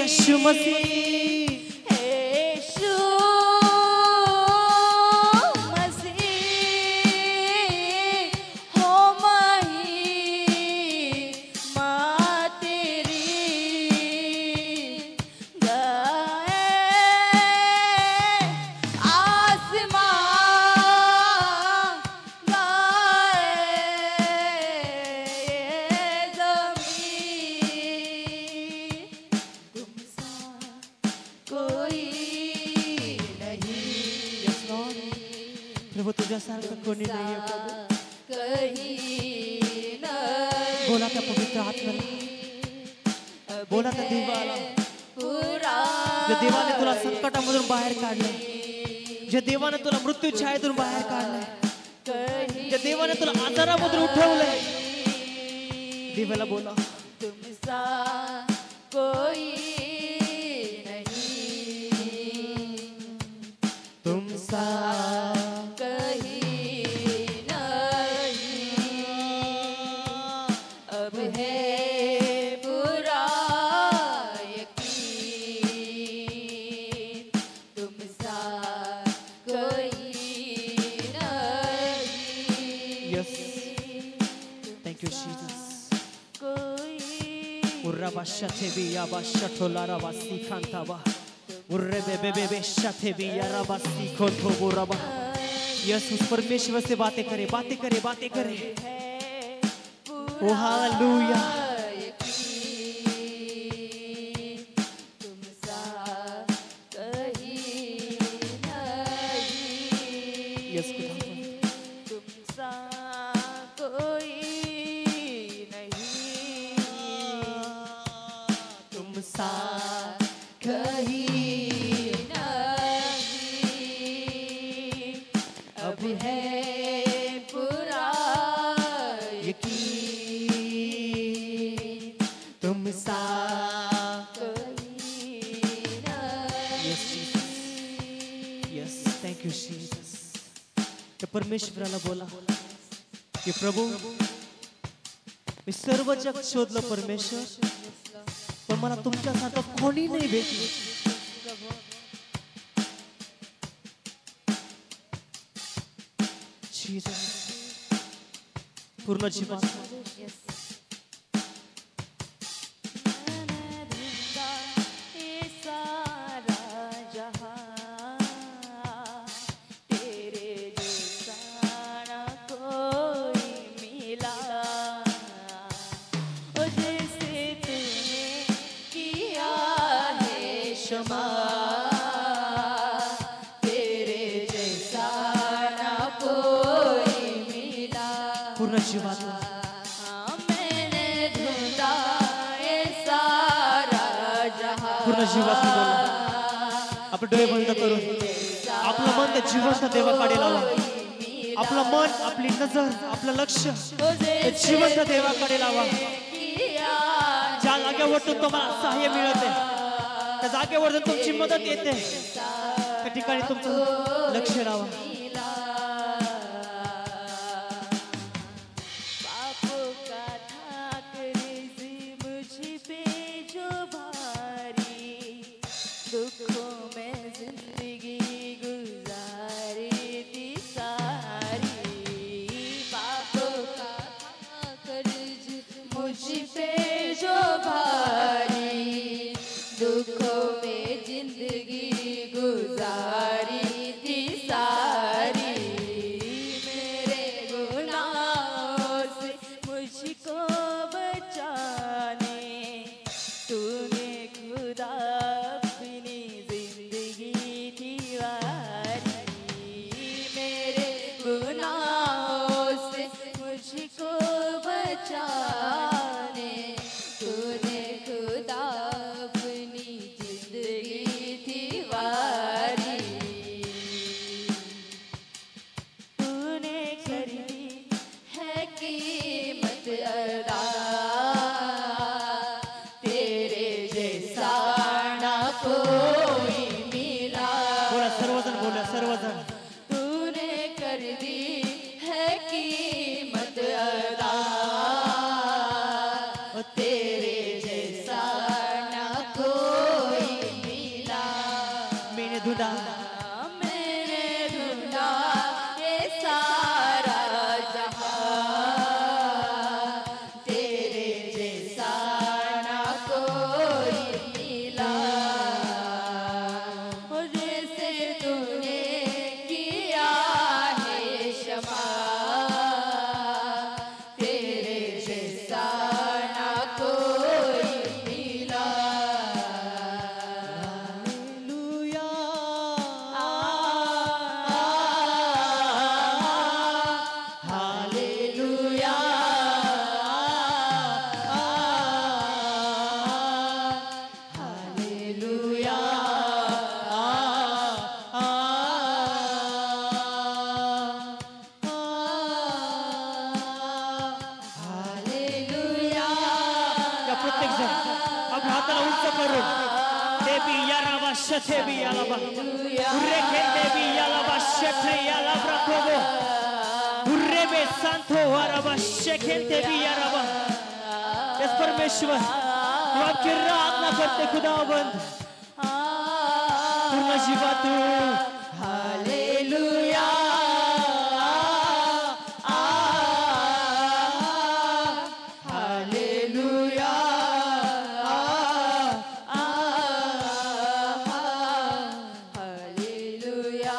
यीशु मसीह प्रभु तुझ्यासारखं कोणी नाही आहे प्रभु. बोला त्या पवित्र आत्म्याला, बोला त्या देवाला. ज्या देवाने तुला संकटामधून बाहेर काढले, ज्या देवाने तुला मृत्यू छायेतून बाहेर काढले, ज्या देवाने तुला आजारामधून उठवले, देवाला बोला. तुमसा कोई तुमसा Shatebiya bashatholara basi khantaba urrebe bebe shatebiya rabasi khothoburaba. Yes उस परमेश्वर से बातें करे, बातें करे, बातें करे. ओ हालेलुया. यस तुमसा कोई तुमसा कहीं नहीं, अब है पूरा यकीन. तुमसा कहीं नहीं. Yes yes thank you Jesus. त्या परमेश्वराला बोला की प्रभू मी सर्व जग शोधलं परमेश्वर, पण मला तुमच्यासारखं कोणी नाही भेटलं. जीसस पूर्ण जीवन आपलं डोळे बंद करून आपलं मन त्या जिवंत देवाकडे लावा. आपलं मन, आपली नजर, आपलं लक्ष त्या जिवंत देवाकडे लावा. ज्या जागेवरतून तुम्हाला सहाय्य मिळते, त्या जागेवरतून तुमची मदत येते, त्या ठिकाणी तुमचं लक्ष लावा. दुखों में जिंदगी गुजारी थी सारी. प्रत्येक जण आपल्या हाताला उंच करून देवी यालाबा शथेबी यालाबा उर्रेखे देवी यालाबा शथे यालाबा प्रभु उर्रेबे सांतो वाराबा शेखेल देवी यालाबा। इस परमेश्वर वो आपकी आराधना करते खुदावंद पूर्ण जीवातून। हालेलुया हालेलुया हालेलुया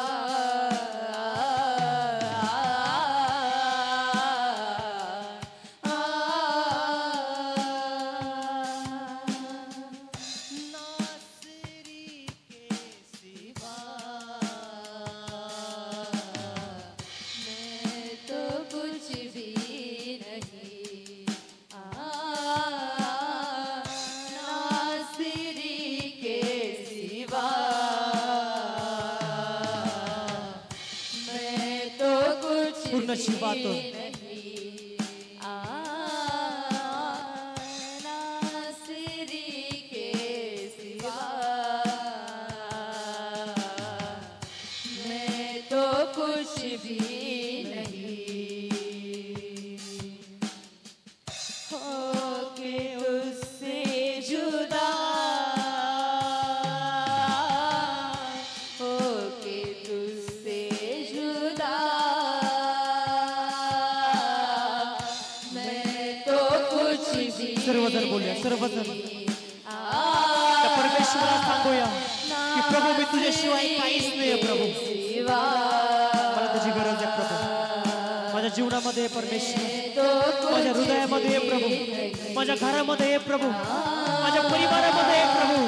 पूर्ण जीवातून। सर्वजण बोलूया सर्वजण त्या परमेश्वराला सांगूया की प्रभू मी तुझ्याशिवाय काहीच नाही प्रभू मला तुझी गरज आहे प्रभू माझ्या जीवनामध्ये परमेश्वर माझ्या हृदयामध्ये प्रभू माझ्या घरामध्ये प्रभू माझ्या परिवारामध्ये प्रभू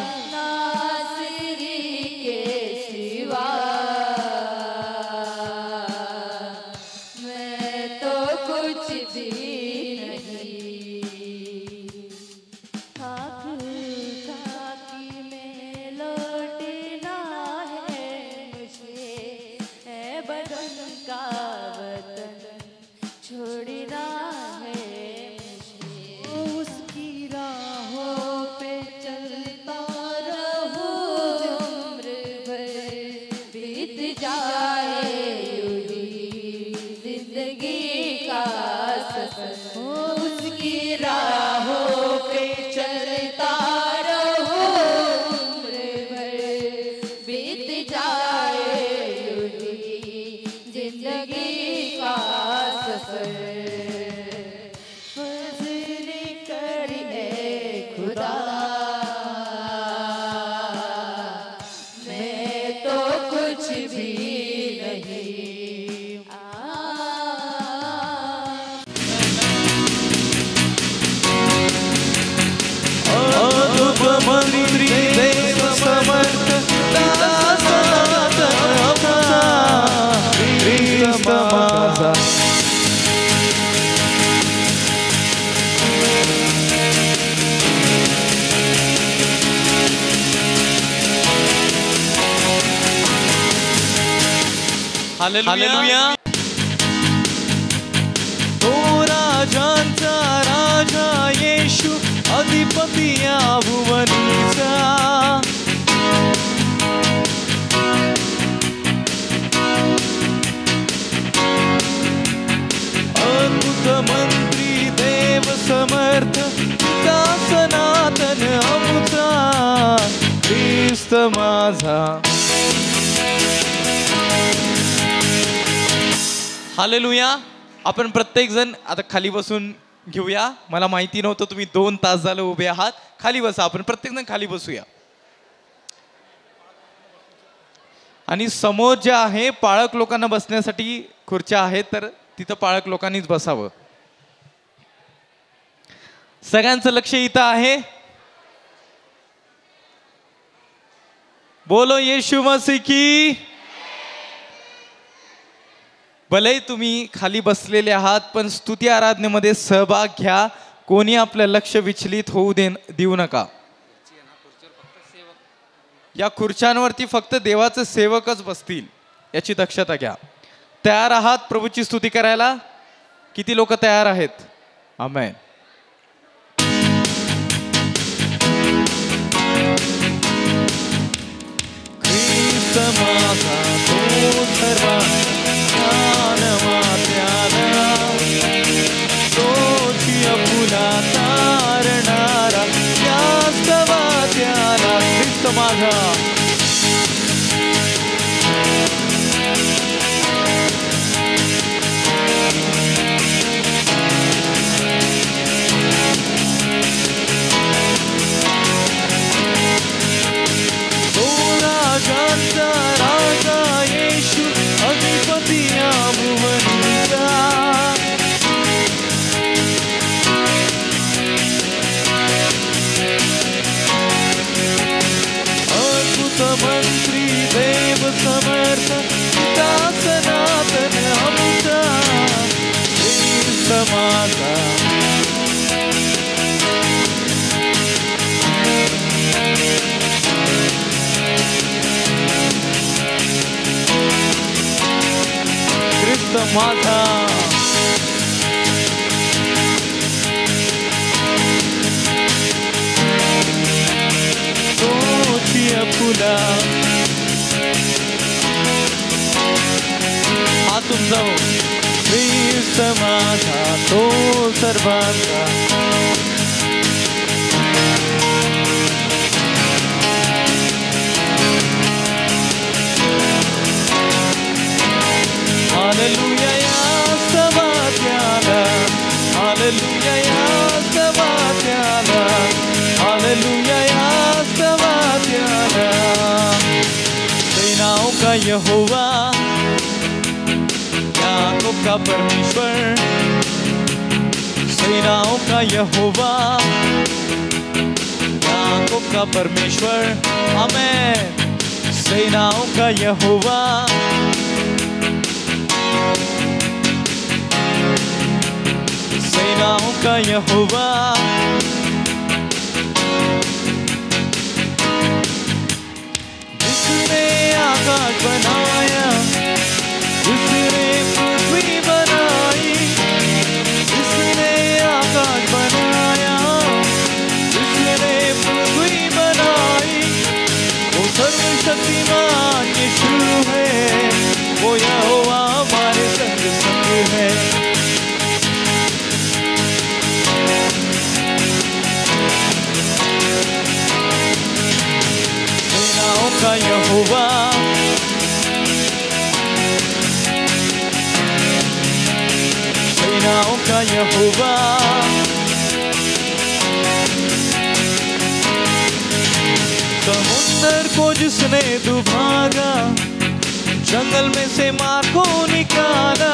हालेलुया तो राजांचा राजा येशू अधिपती या भुवनीचा अद्भुत मंत्री देव समर्थ पिता सनातन अमुचा ख्रिस्त माझा। हालेलुया। आपण प्रत्येक जण आता खाली बसून घेऊया। मला माहिती नव्हतं तुम्ही 2 तास झालं उभे आहात। खाली बसा, आपण प्रत्येक जण खाली बसूया। आणि समोर जे आहे पाळक लोकांना बसण्यासाठी खुर्च्या आहेत, तर तिथं पाळक लोकांनीच बसावं। सगळ्यांचं लक्ष इथं आहे। बोलो येशू मसीह की। भले तुम्ही खाली बसलेले आहात, पण स्तुती आराधनेमध्ये सहभाग घ्या। कोणी आपलं लक्ष विचलित होऊ देऊ नका। या खुर्च्यांवरती फक्त देवाचे सेवकच बसतील, याची दक्षता घ्या। तयार आहात प्रभूची स्तुती करायला? किती लोक तयार आहेत? आमेन। माझा तोची फुला हातून जाऊ ख्रिस्त माझा तो सर्वांचा हालेलुया या सवात्याला हालेलुया या सवात्याला हालेलुया या सवात्याला सेनाओं का यहोवा याकूब का परमेश्वर सेनाओं का यहोवा याकूब का परमेश्वर आमेन सेनाओं का यहोवा सेनाओं का यहोवा जिसने आकाश बनाया जिसने पृथ्वी बनाई जिसने आकाश बनाया जिसने पृथ्वी बनाई वो सर्वशक्तिमान यीशु है वो यहोवा हमारे संग संग है का यहोवा सेनाओं का यहोवा समुंदर को जिसने दुभागा जंगल में से माँ को निकाला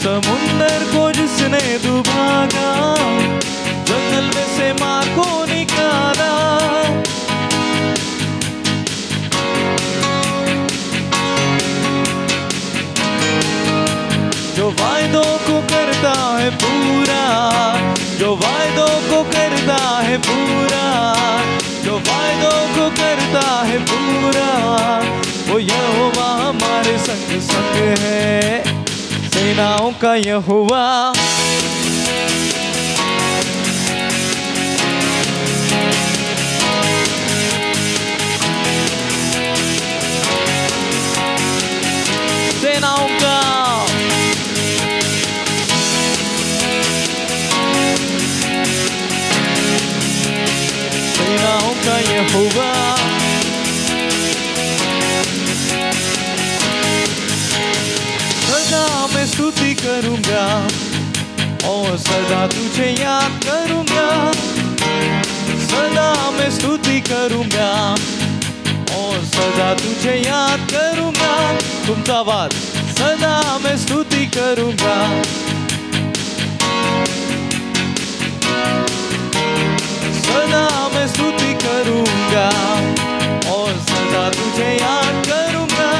समुंदर को जिसने दुभागा जंगल में से माँ को निकाला जो वायदों को करता है पूरा जो वायदों को करता है पूरा जो वायदों को करता है पूरा वो यहोवा हमारे संग संग है सेनाओं का यहोवा सेनाओं का सेनाओं का यहोवा मैं स्तुति करूंगा और सदा तुझे याद करूंगा सदा मैं स्तुति करूंगा और सदा तुझे याद करूंगा तुमचा आवाज सदा मैं स्तुति करूंगा सदा मैं स्तुति करूंगा और सदा तुझे याद करूंगा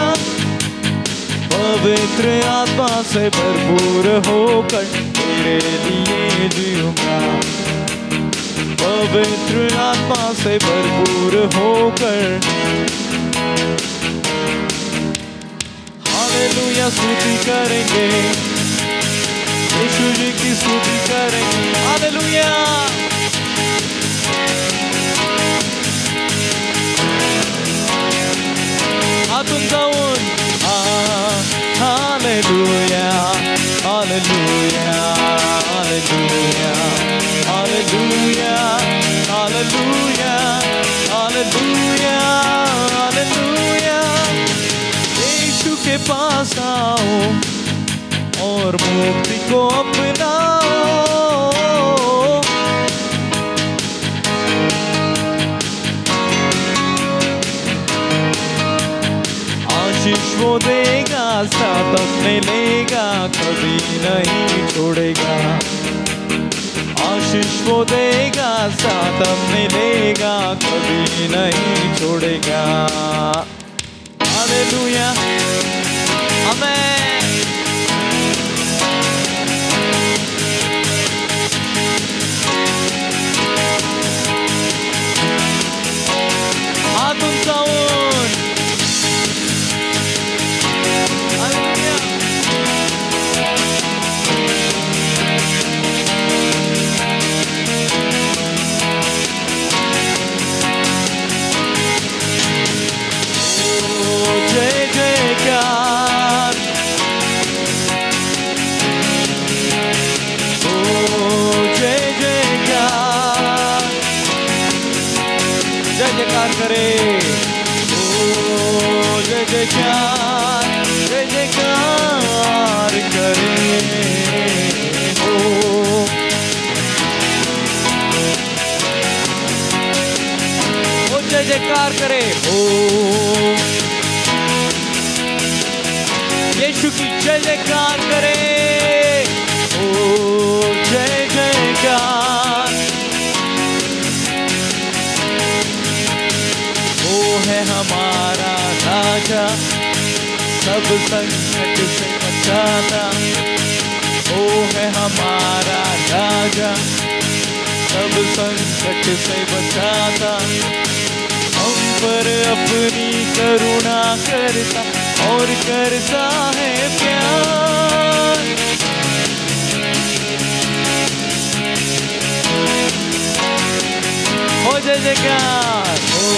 पवित्र आत्मा से भरपूर होकर तेरे लिए जीऊंगा पवित्र आत्मा से भरपूर होकर हालेलुया स्तुति करेंगे यीशु जी की स्तुति करेंगे हालेलुया हाथों जाऊन Hallelujah, hallelujah, hallelujah, hallelujah, hallelujah, hallelujah, hallelujah. यीशु के पास आओ और मुक्ति को अपनाओ आशीष वो देगा साथ अपने लेगा कभी नहीं छोड़ेगा आशीष वो देगा साथ अपने लेगा कभी नहीं छोड़ेगा हालेलुया आमेन जयकार करे। ओ जय जयकार करे। ओ जय जयकार करे। ओ यीशु की जय जयकार करे। ओ जय जयकार। वो है हमारा राजा, सब संकट से बचाता। वो है हमारा राजा, सब संकट से बचाता। हम पर अपनी करुणा करता और करता है प्यार। हो जय जयकार। हो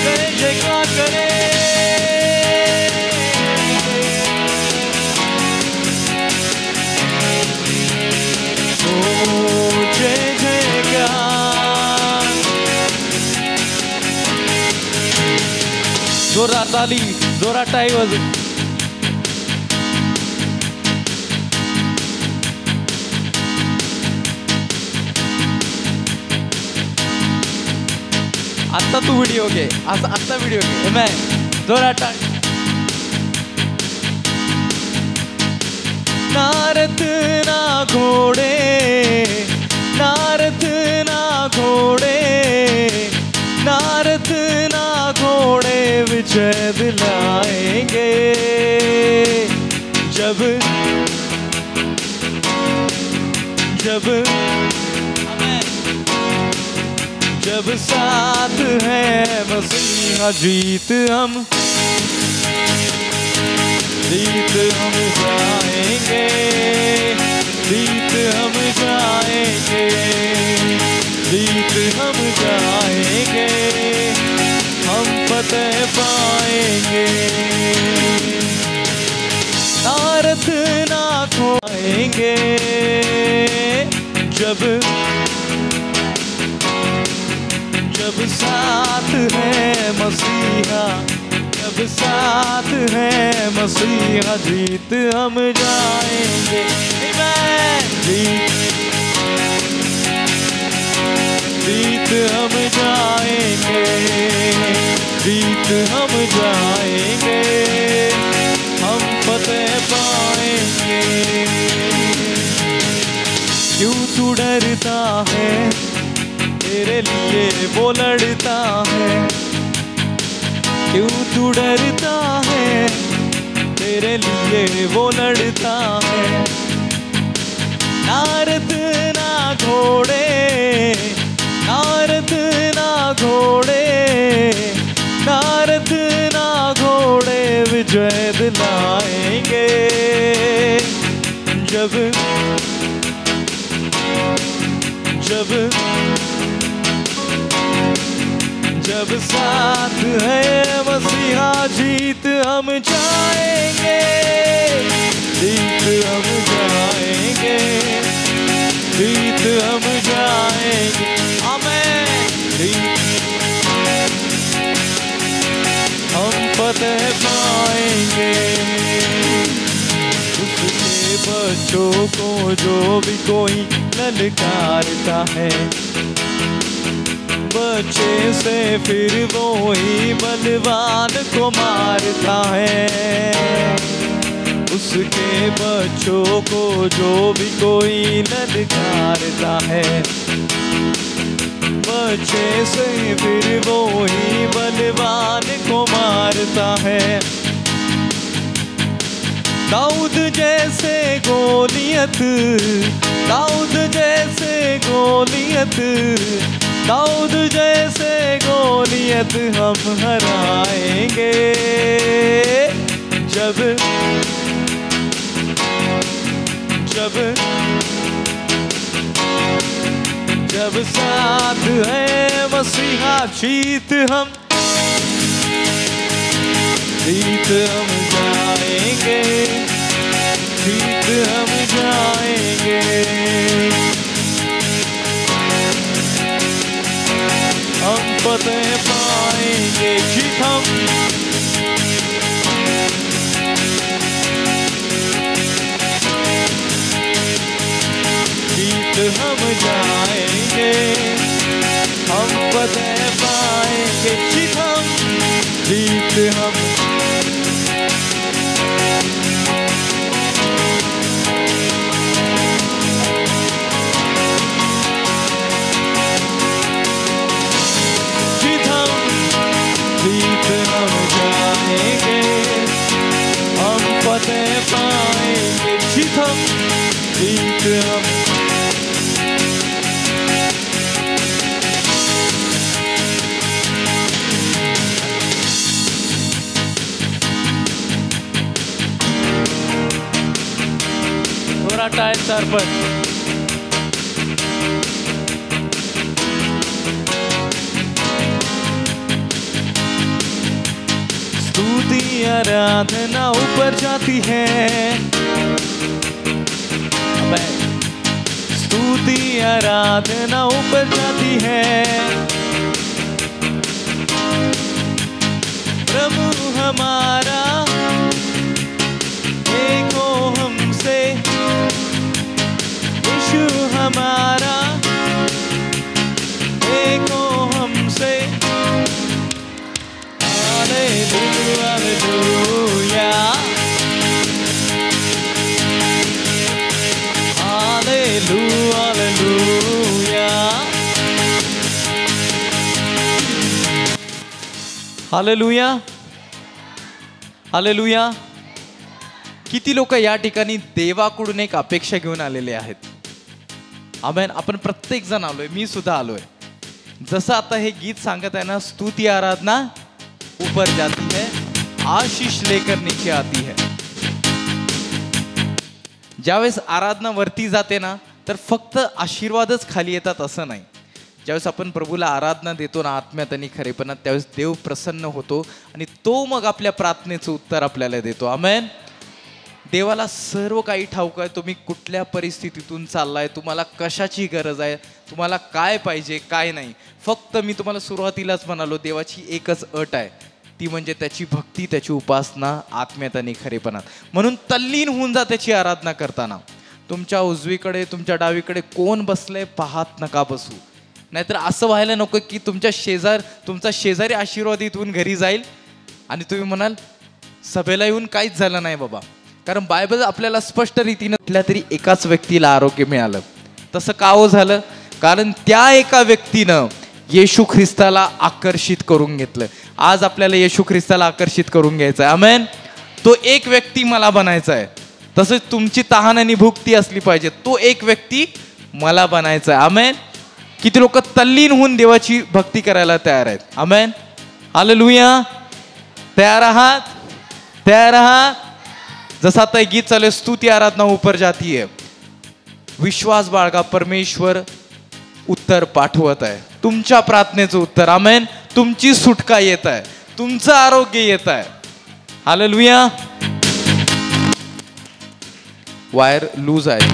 जय जयकार करे। जोरात ताली, जोरात टाळी वाजव. आता तू व्हिडिओ घे, आता व्हिडिओ घे. आमेन. जोरात टाळी. नारद ना घोड़े, नारद ना घोड़े, नारद ना घोड़े विजय दिलाएंगे. जब जब जब साथ है मसीहा जीत हम जाएंगे, जीत हम जाएंगे, जीत हम जाएंगे, हम फतेह पाएंगे. नारद ना खोएंगे. जब जब साथ है मसीहा, जब साथ है मसीहा जीत हम जाएंगे. जीत हम जाएंगे, जीत हम जाएंगे, हम फतेह पाएंगे. क्यों तू डरता है, तेरे लिए वो लड़ता है. क्यों तू डरता है, तेरे लिए वो लड़ता है. नारद ना घोड़े, नारद ना घोड़े, नारद ना घोड़े विजय दिलाएंगे. जब जब जब साथ है मसीहा जीत हम जाएंगे, जीत हम जाएंगे, जीत हम जाएंगे. आमीन. हम फतेह पाएंगे. उसके बच्चों को जो भी कोई ललकारता है, बच्चे से फिर वो ही बलवान को मारता है. उसके बच्चों को जो भी कोई ललकारता है, बच्चे से फिर वो ही बलवान को मारता है. दाऊद जैसे गोलियत, दाऊद जैसे गोलियत, दाऊद जैसे गोलियत हम हराएंगे. जब जब जब साथ है मसीहा जीत हम जीत हम जाएंगे, जीत हम जाएंगे। हम फतेह पाएंगे, जीत हम हम जाएंगे, हम फतेह पाएंगे, जीत हम, जीत हम। जीत हम, जीत हम जाएंगे, हम फतेह पाएंगे, जीत हम, जीत हम। टाइम सर पर स्तुति आराधना ऊपर जाती है, स्तुति आराधना ऊपर जाती है। प्रभु हमारा एक हो हमसे, यीशु हमारा एक हो हमसे। Hallelujah, hallelujah, hallelujah, hallelujah, hallelujah. किती लोक या ठिकाणी देवाकडून एक अपेक्षा घेऊन आलेले आहेत? आमेन। आपण प्रत्येक जण आलोय, मी सुद्धा आलोय। जसं आता हे गीत सांगत आहे ना, स्तुति आराधना ऊपर जाती है, आशीष लेकर नीचे आती है। ज्यावेळेस आराधना वरती जाते ना, तर फक्त आशीर्वादच खाली येतात असं नाही। ज्यावेळेस आपण प्रभूला आराधना देतो ना आत्म्यात आणि खरेपणात, त्यावेळेस देव प्रसन्न होतो आणि तो मग आपल्या प्रार्थनेचं उत्तर आपल्याला देतो। आमेन। देवाला सर्व काही ठाऊक आहे, तुम्ही कुठल्या परिस्थितीतून चाललाय, तुम्हाला कशाची गरज आहे, तुम्हाला काय पाहिजे काय नाही। फक्त मी तुम्हाला सुरुवातीलाच म्हणालो, देवाची एकच अट आहे, ती म्हणजे त्याची भक्ती, त्याची उपासना आत्म्यात आणि खरेपणात। म्हणून तल्लीन होऊन जा त्याची आराधना करताना। तुमच्या उजवीकडे तुमच्या डावीकडे कोण बसलंय पाहत नका बसू, नाहीतर असं व्हायला नको की तुमचा शेजारी आशीर्वादित होऊन घरी जाईल आणि तुम्ही म्हणाल सभेला येऊन काहीच झालं नाही बाबा। कारण बायबल आपल्याला स्पष्ट रीतीने कुठल्या तरी एकाच व्यक्तीला आरोग्य मिळालं। तसं का हो झालं? कारण त्या एका व्यक्तीनं येशू ख्रिस्ताला आकर्षित करून घेतलं। आज आपल्याला येशू ख्रिस्ताला आकर्षित करून घ्यायचं आहे। आमेन। तो एक व्यक्ती मला बनायचा आहे। तसंच तुमची तहान आणि भूक ती असली पाहिजे, तो एक व्यक्ती मला बनायचा आहे। आमेन। किती लोक तल्लीन होऊन देवाची भक्ती करायला तयार आहेत? आमेन। हालेलुया। तयार आहात? तयार आहात? जसं आता गीत चालू, स्तुति आराधना ऊपर जाती है, विश्वास बाळगा, परमेश्वर उत्तर पाठवत आहे, तुमच्या प्रार्थनेचं उत्तर। आमेन। तुमची सुटका येत आहे, तुमचं आरोग्य येत आहे। हालेलुया। वायर लूज आहे।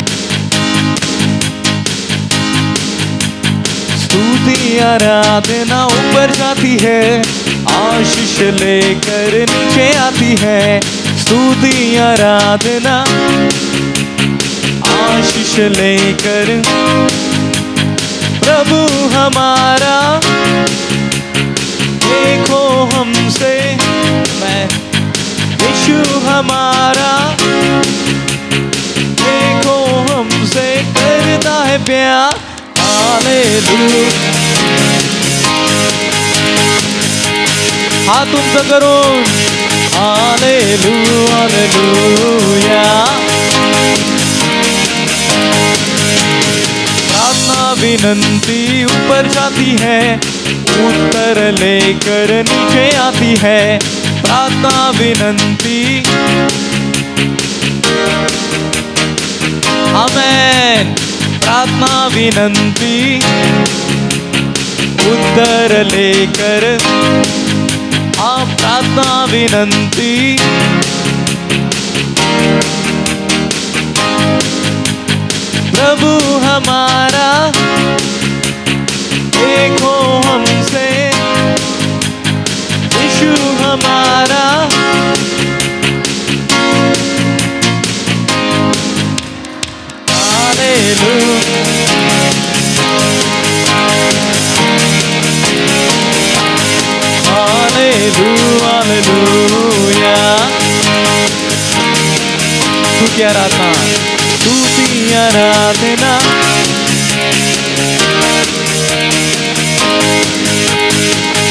स्तुति आराधना ऊपर जाती है, आशीष लेकर नीचे आती है। स्तुति आराधना आशीष लेकर, प्रभु हमारा देखो हमसे, मैं यीशु हमारा देखो हमसे करता है प्यार। हालेलुया। हाथ ऊंचा करून हालेलुया, हालेलुया। प्रार्थना विनंती ऊपर जाती है, उत्तर लेकर नीचे आती है। प्रार्थना विनंती, आमेन। प्रार्थना विनंती उत्तर लेकर आप प्रार्थना विनंती प्रभु हमारा एक हो हमसे, यीशु हमारा हालेलुया। तू क्या आराधना, तू की आराधना,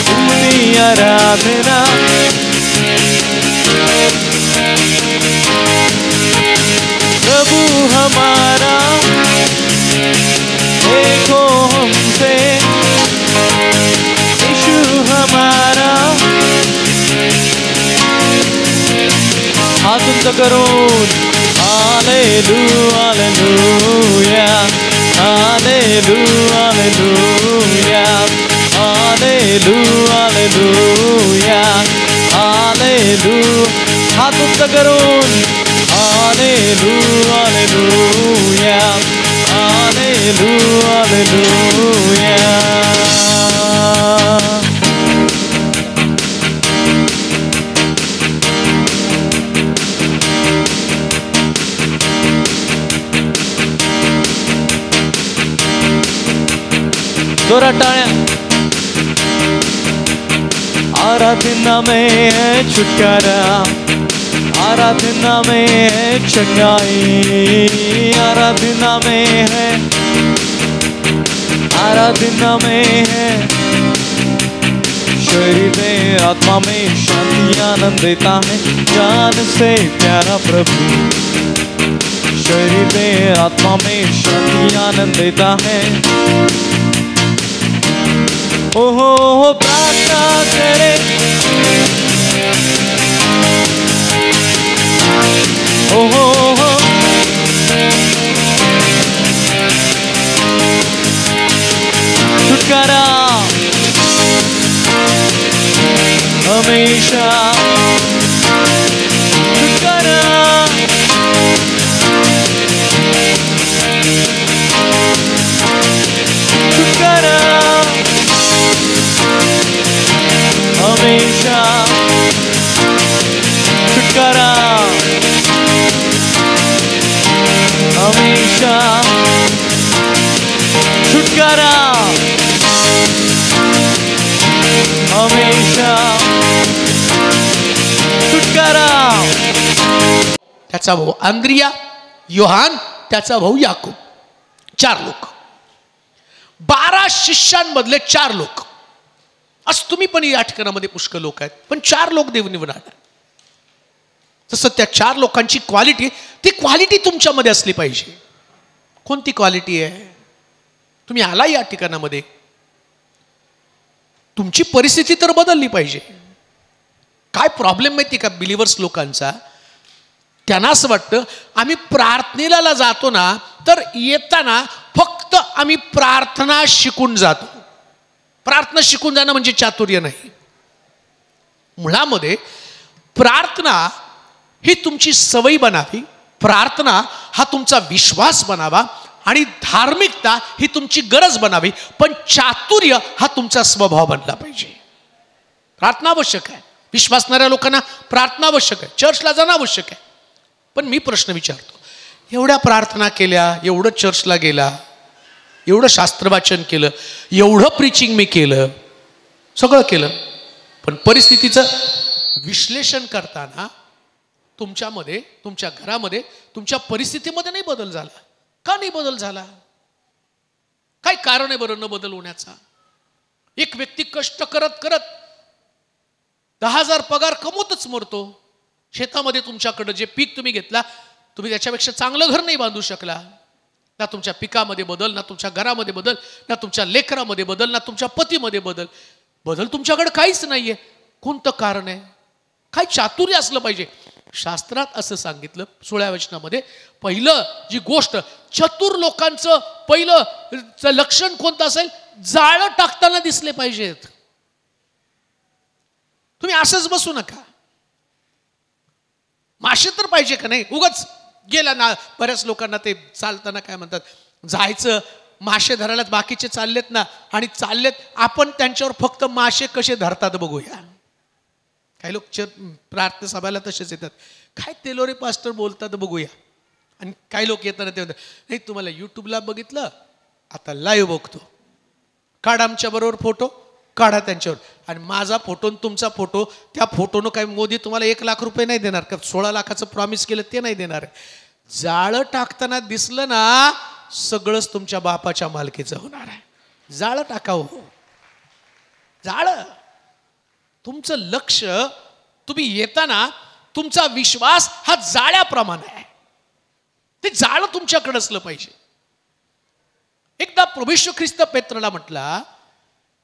तू की आराधना, प्रभु हमारा देखो हमसे, यीशु हमारा। हाथ उंच करून hallelujah hallelujah hallelujah hallelujah hallelujah hallelujah. हाथ उंच करून हालेलुया हालेलुया हालेलुया हालेलुया। जोरात टाळ्या। आराधना में है छुटकारा, आराधना में है चंगाई, आराधना में है, आराधना में है शरीर में आत्मा में शांति आनंद देता है जान से प्यारा प्रभु। शरीर में आत्मा में शांति आनंद देता है। ओहो प्रार्थना करे, ओहो छुटकारा हमेशा, छुटकारा छुटकारा हमेशा, छुटकारा हमेशा, छुटकारा हमेशा, छुटकारा। त्याचा भाऊ आंद्रिया, योहान, त्याचा भाऊ याकूब, 4 लोक, 12 शिष्यांमधले 4 लोक। आज तुम्ही पण या ठिकाणामध्ये पुष्कळ लोक आहेत, पण 4 लोक देव निवडणार। तसं त्या 4 लोकांची क्वालिटी, ती क्वालिटी तुमच्यामध्ये असली पाहिजे। कोणती क्वालिटी आहे? तुम्ही आला या ठिकाणामध्ये, तुमची परिस्थिती तर बदलली पाहिजे। काय प्रॉब्लेम माहिती का बिलिव्हर्स लोकांचा? त्यांना असं वाटतं आम्ही प्रार्थनेला जातो ना, तर येताना फक्त आम्ही प्रार्थना शिकून जातो। प्रार्थना शिकून जाणं म्हणजे चातुर्य नाही। मुळामध्ये प्रार्थना ही तुमची सवय बनावी, प्रार्थना हा तुमचा विश्वास बनावा, आणि धार्मिकता ही तुमची गरज बनावी, पण चातुर्य हा तुमचा स्वभाव बनला पाहिजे। प्रार्थना आवश्यक आहे, विश्वासणाऱ्या लोकांना प्रार्थना आवश्यक आहे, चर्चला जाणं आवश्यक आहे। पण मी प्रश्न विचारतो, एवढ्या प्रार्थना केल्या, एवढं चर्चला गेला, एवढं शास्त्रवाचन केलं, एवढं प्रीचिंग मी केलं, सगळं केलं, पण परिस्थितीचं विश्लेषण करताना तुमच्यामध्ये, तुमच्या घरामध्ये, तुमच्या परिस्थितीमध्ये नाही बदल झाला। का नाही बदल झाला? काय कारण आहे बरं न बदल होण्याचा? एक व्यक्ती कष्ट करत करत 10,000 पगार कमवतच मरतो। शेतामध्ये तुमच्याकडे जे पीक तुम्ही घेतला, तुम्ही त्याच्यापेक्षा चांगलं घर नाही बांधू शकला। ना तुमच्या पिकामध्ये बदल, ना तुमच्या घरामध्ये बदल, ना तुमच्या लेकरामध्ये बदल, ना तुमच्या पतीमध्ये बदल। बदल तुमच्याकडे काहीच नाहीये। कोणतं कारण आहे? काय चातुर्य असलं पाहिजे। शास्त्रात असं सांगितलं 16व्या वचनामध्ये, पहिलं जी गोष्ट, चतुर लोकांचं पहिलं लक्षण कोणतं असेल? जाळं टाकताना दिसले पाहिजेत। तुम्ही असंच बसू नका. मासे तर पाहिजे का नाही? उगाच गेला ना. बऱ्याच लोकांना ते चालताना काय म्हणतात, जायचं मासे धरायला, बाकीचे चाललेत ना आणि चाललेत, आपण त्यांच्यावर फक्त मासे कसे धरतात बघूया. काही लोक प्रार्थना सभाला तसेच येतात, काय तेलोरे पास्टर बोलतात बघूया. आणि काही लोक येताना ते म्हणतात, नाही तुम्हाला यूट्यूबला बघितलं, आता लाईव्ह बघतो, काढा आमच्या बरोबर फोटो, काढा त्यांच्यावर. आणि माझा फोटो आणि तुमचा फोटो, त्या फोटोनं काय मोदी तुम्हाला 1 लाख रुपये नाही देणार का? 16 लाखाचं प्रॉमिस केलं ते नाही देणार. जाळं टाकताना दिसलं ना, सगळंच तुमच्या बापाच्या मालकीचं होणार आहे. जाळं टाकावं, जाळं. तुमचं लक्ष, तुम्ही येताना तुमचा विश्वास हा जाळ्याप्रमाणे आहे. ते जाळं तुमच्याकडे असलं पाहिजे. एकदा प्रभू येशू ख्रिस्त पेत्रला म्हटला,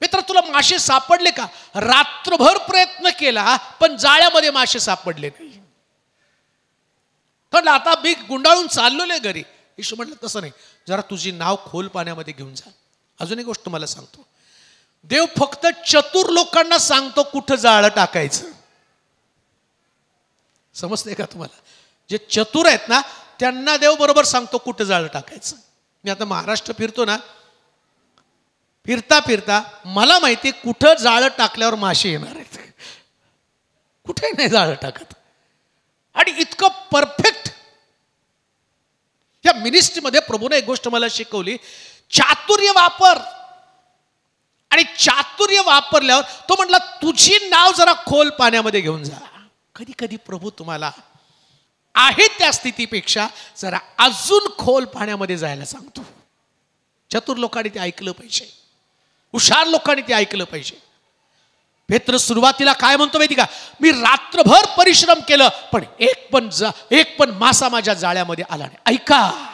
पेत्र तुला मासे सापडले का? रात्रभर प्रयत्न केला पण जाळ्यामध्ये मासे सापडले नाही. तर आता मी गुंडाळून चाललोय घरी. येशू म्हटलं तसं नाही, जरा तुझी नाव खोल पाण्यामध्ये घेऊन जा. अजून एक गोष्ट तुम्हाला सांगतो, देव फक्त चतुर लोकांना सांगतो कुठं जाळं टाकायचं. समजते का तुम्हाला? जे चतुर आहेत ना त्यांना देव बरोबर सांगतो कुठं जाळं टाकायचं. मी आता महाराष्ट्र फिरतो ना, फिरता फिरता मला माहिती कुठं जाळं टाकल्यावर मासे येणार आहेत, कुठे नाही जाळं टाकत. आणि इतकं परफेक्ट या मिनिस्ट्रीमध्ये प्रभूने एक गोष्ट मला शिकवली, चातुर्य वापर. आणि चातुर्य वापरल्यावर तो म्हटला तुझी नाव जरा खोल पाण्यामध्ये घेऊन जा. कधी कधी प्रभू तुम्हाला आहे त्या स्थितीपेक्षा जरा अजून खोल पाण्यामध्ये जायला सांगतो. चतुर लोकांनी ते ऐकलं पाहिजे, हुशार लोकांनी ते ऐकलं पाहिजे. पेत्र सुरुवातीला काय म्हणतो माहिती का? मी रात्रभर परिश्रम केलं पण एक पण मासा माझ्या जाळ्यामध्ये आला नाही. ऐका,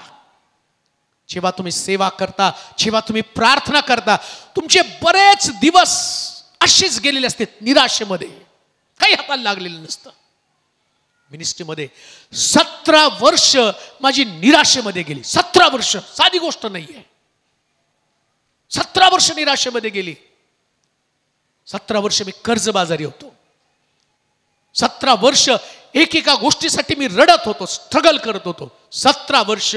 जेव्हा तुम्ही सेवा करता, जेव्हा तुम्ही प्रार्थना करता, तुमचे बरेच दिवस असेच गेलेले असतात निराशेमध्ये, काही हाताला लागलेलं नसतं. मिनिस्ट्रीमध्ये 17 वर्ष माझी निराशेमध्ये गेली. 17 वर्ष साधी गोष्ट नाहीये. 17 वर्ष निराशेमध्ये गेली. 17 वर्ष मी कर्जबाजारी होतो. 17 वर्ष एकेका गोष्टीसाठी मी रडत होतो, स्ट्रगल करत होतो. 17 वर्ष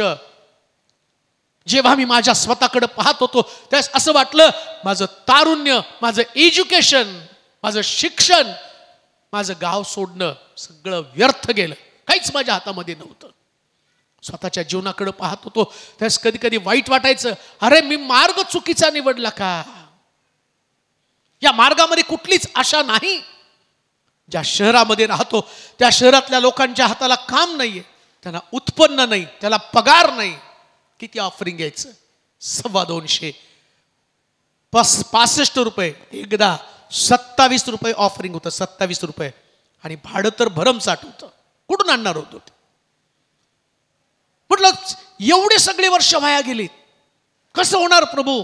जेव्हा मी माझ्या स्वतःकडे पाहत होतो त्यास असं वाटलं माझं तारुण्य, माझं एज्युकेशन, माझं शिक्षण, माझं गाव सोडणं सगळं व्यर्थ गेलं. काहीच माझ्या हातामध्ये नव्हतं. स्वतःच्या जीवनाकडे पाहत होतो त्यास कधी कधी वाईट वाटायचं, अरे मी मार्ग चुकीचा निवडला का? या मार्गामध्ये कुठलीच आशा नाही. ज्या शहरामध्ये राहतो त्या शहरातल्या लोकांच्या हाताला काम नाहीये, त्यांना उत्पन्न नाही, त्याला पगार नाही. किती ऑफरिंग यायचं? 250, 65 रुपये. एकदा 27 रुपये ऑफरिंग होतं, 27 रुपये. आणि भाडं तर भरमसाठ होतं. कुठून आणणार होतो? म्हटलं एवढे सगळे वर्ष वाया गेली, कसं होणार प्रभू?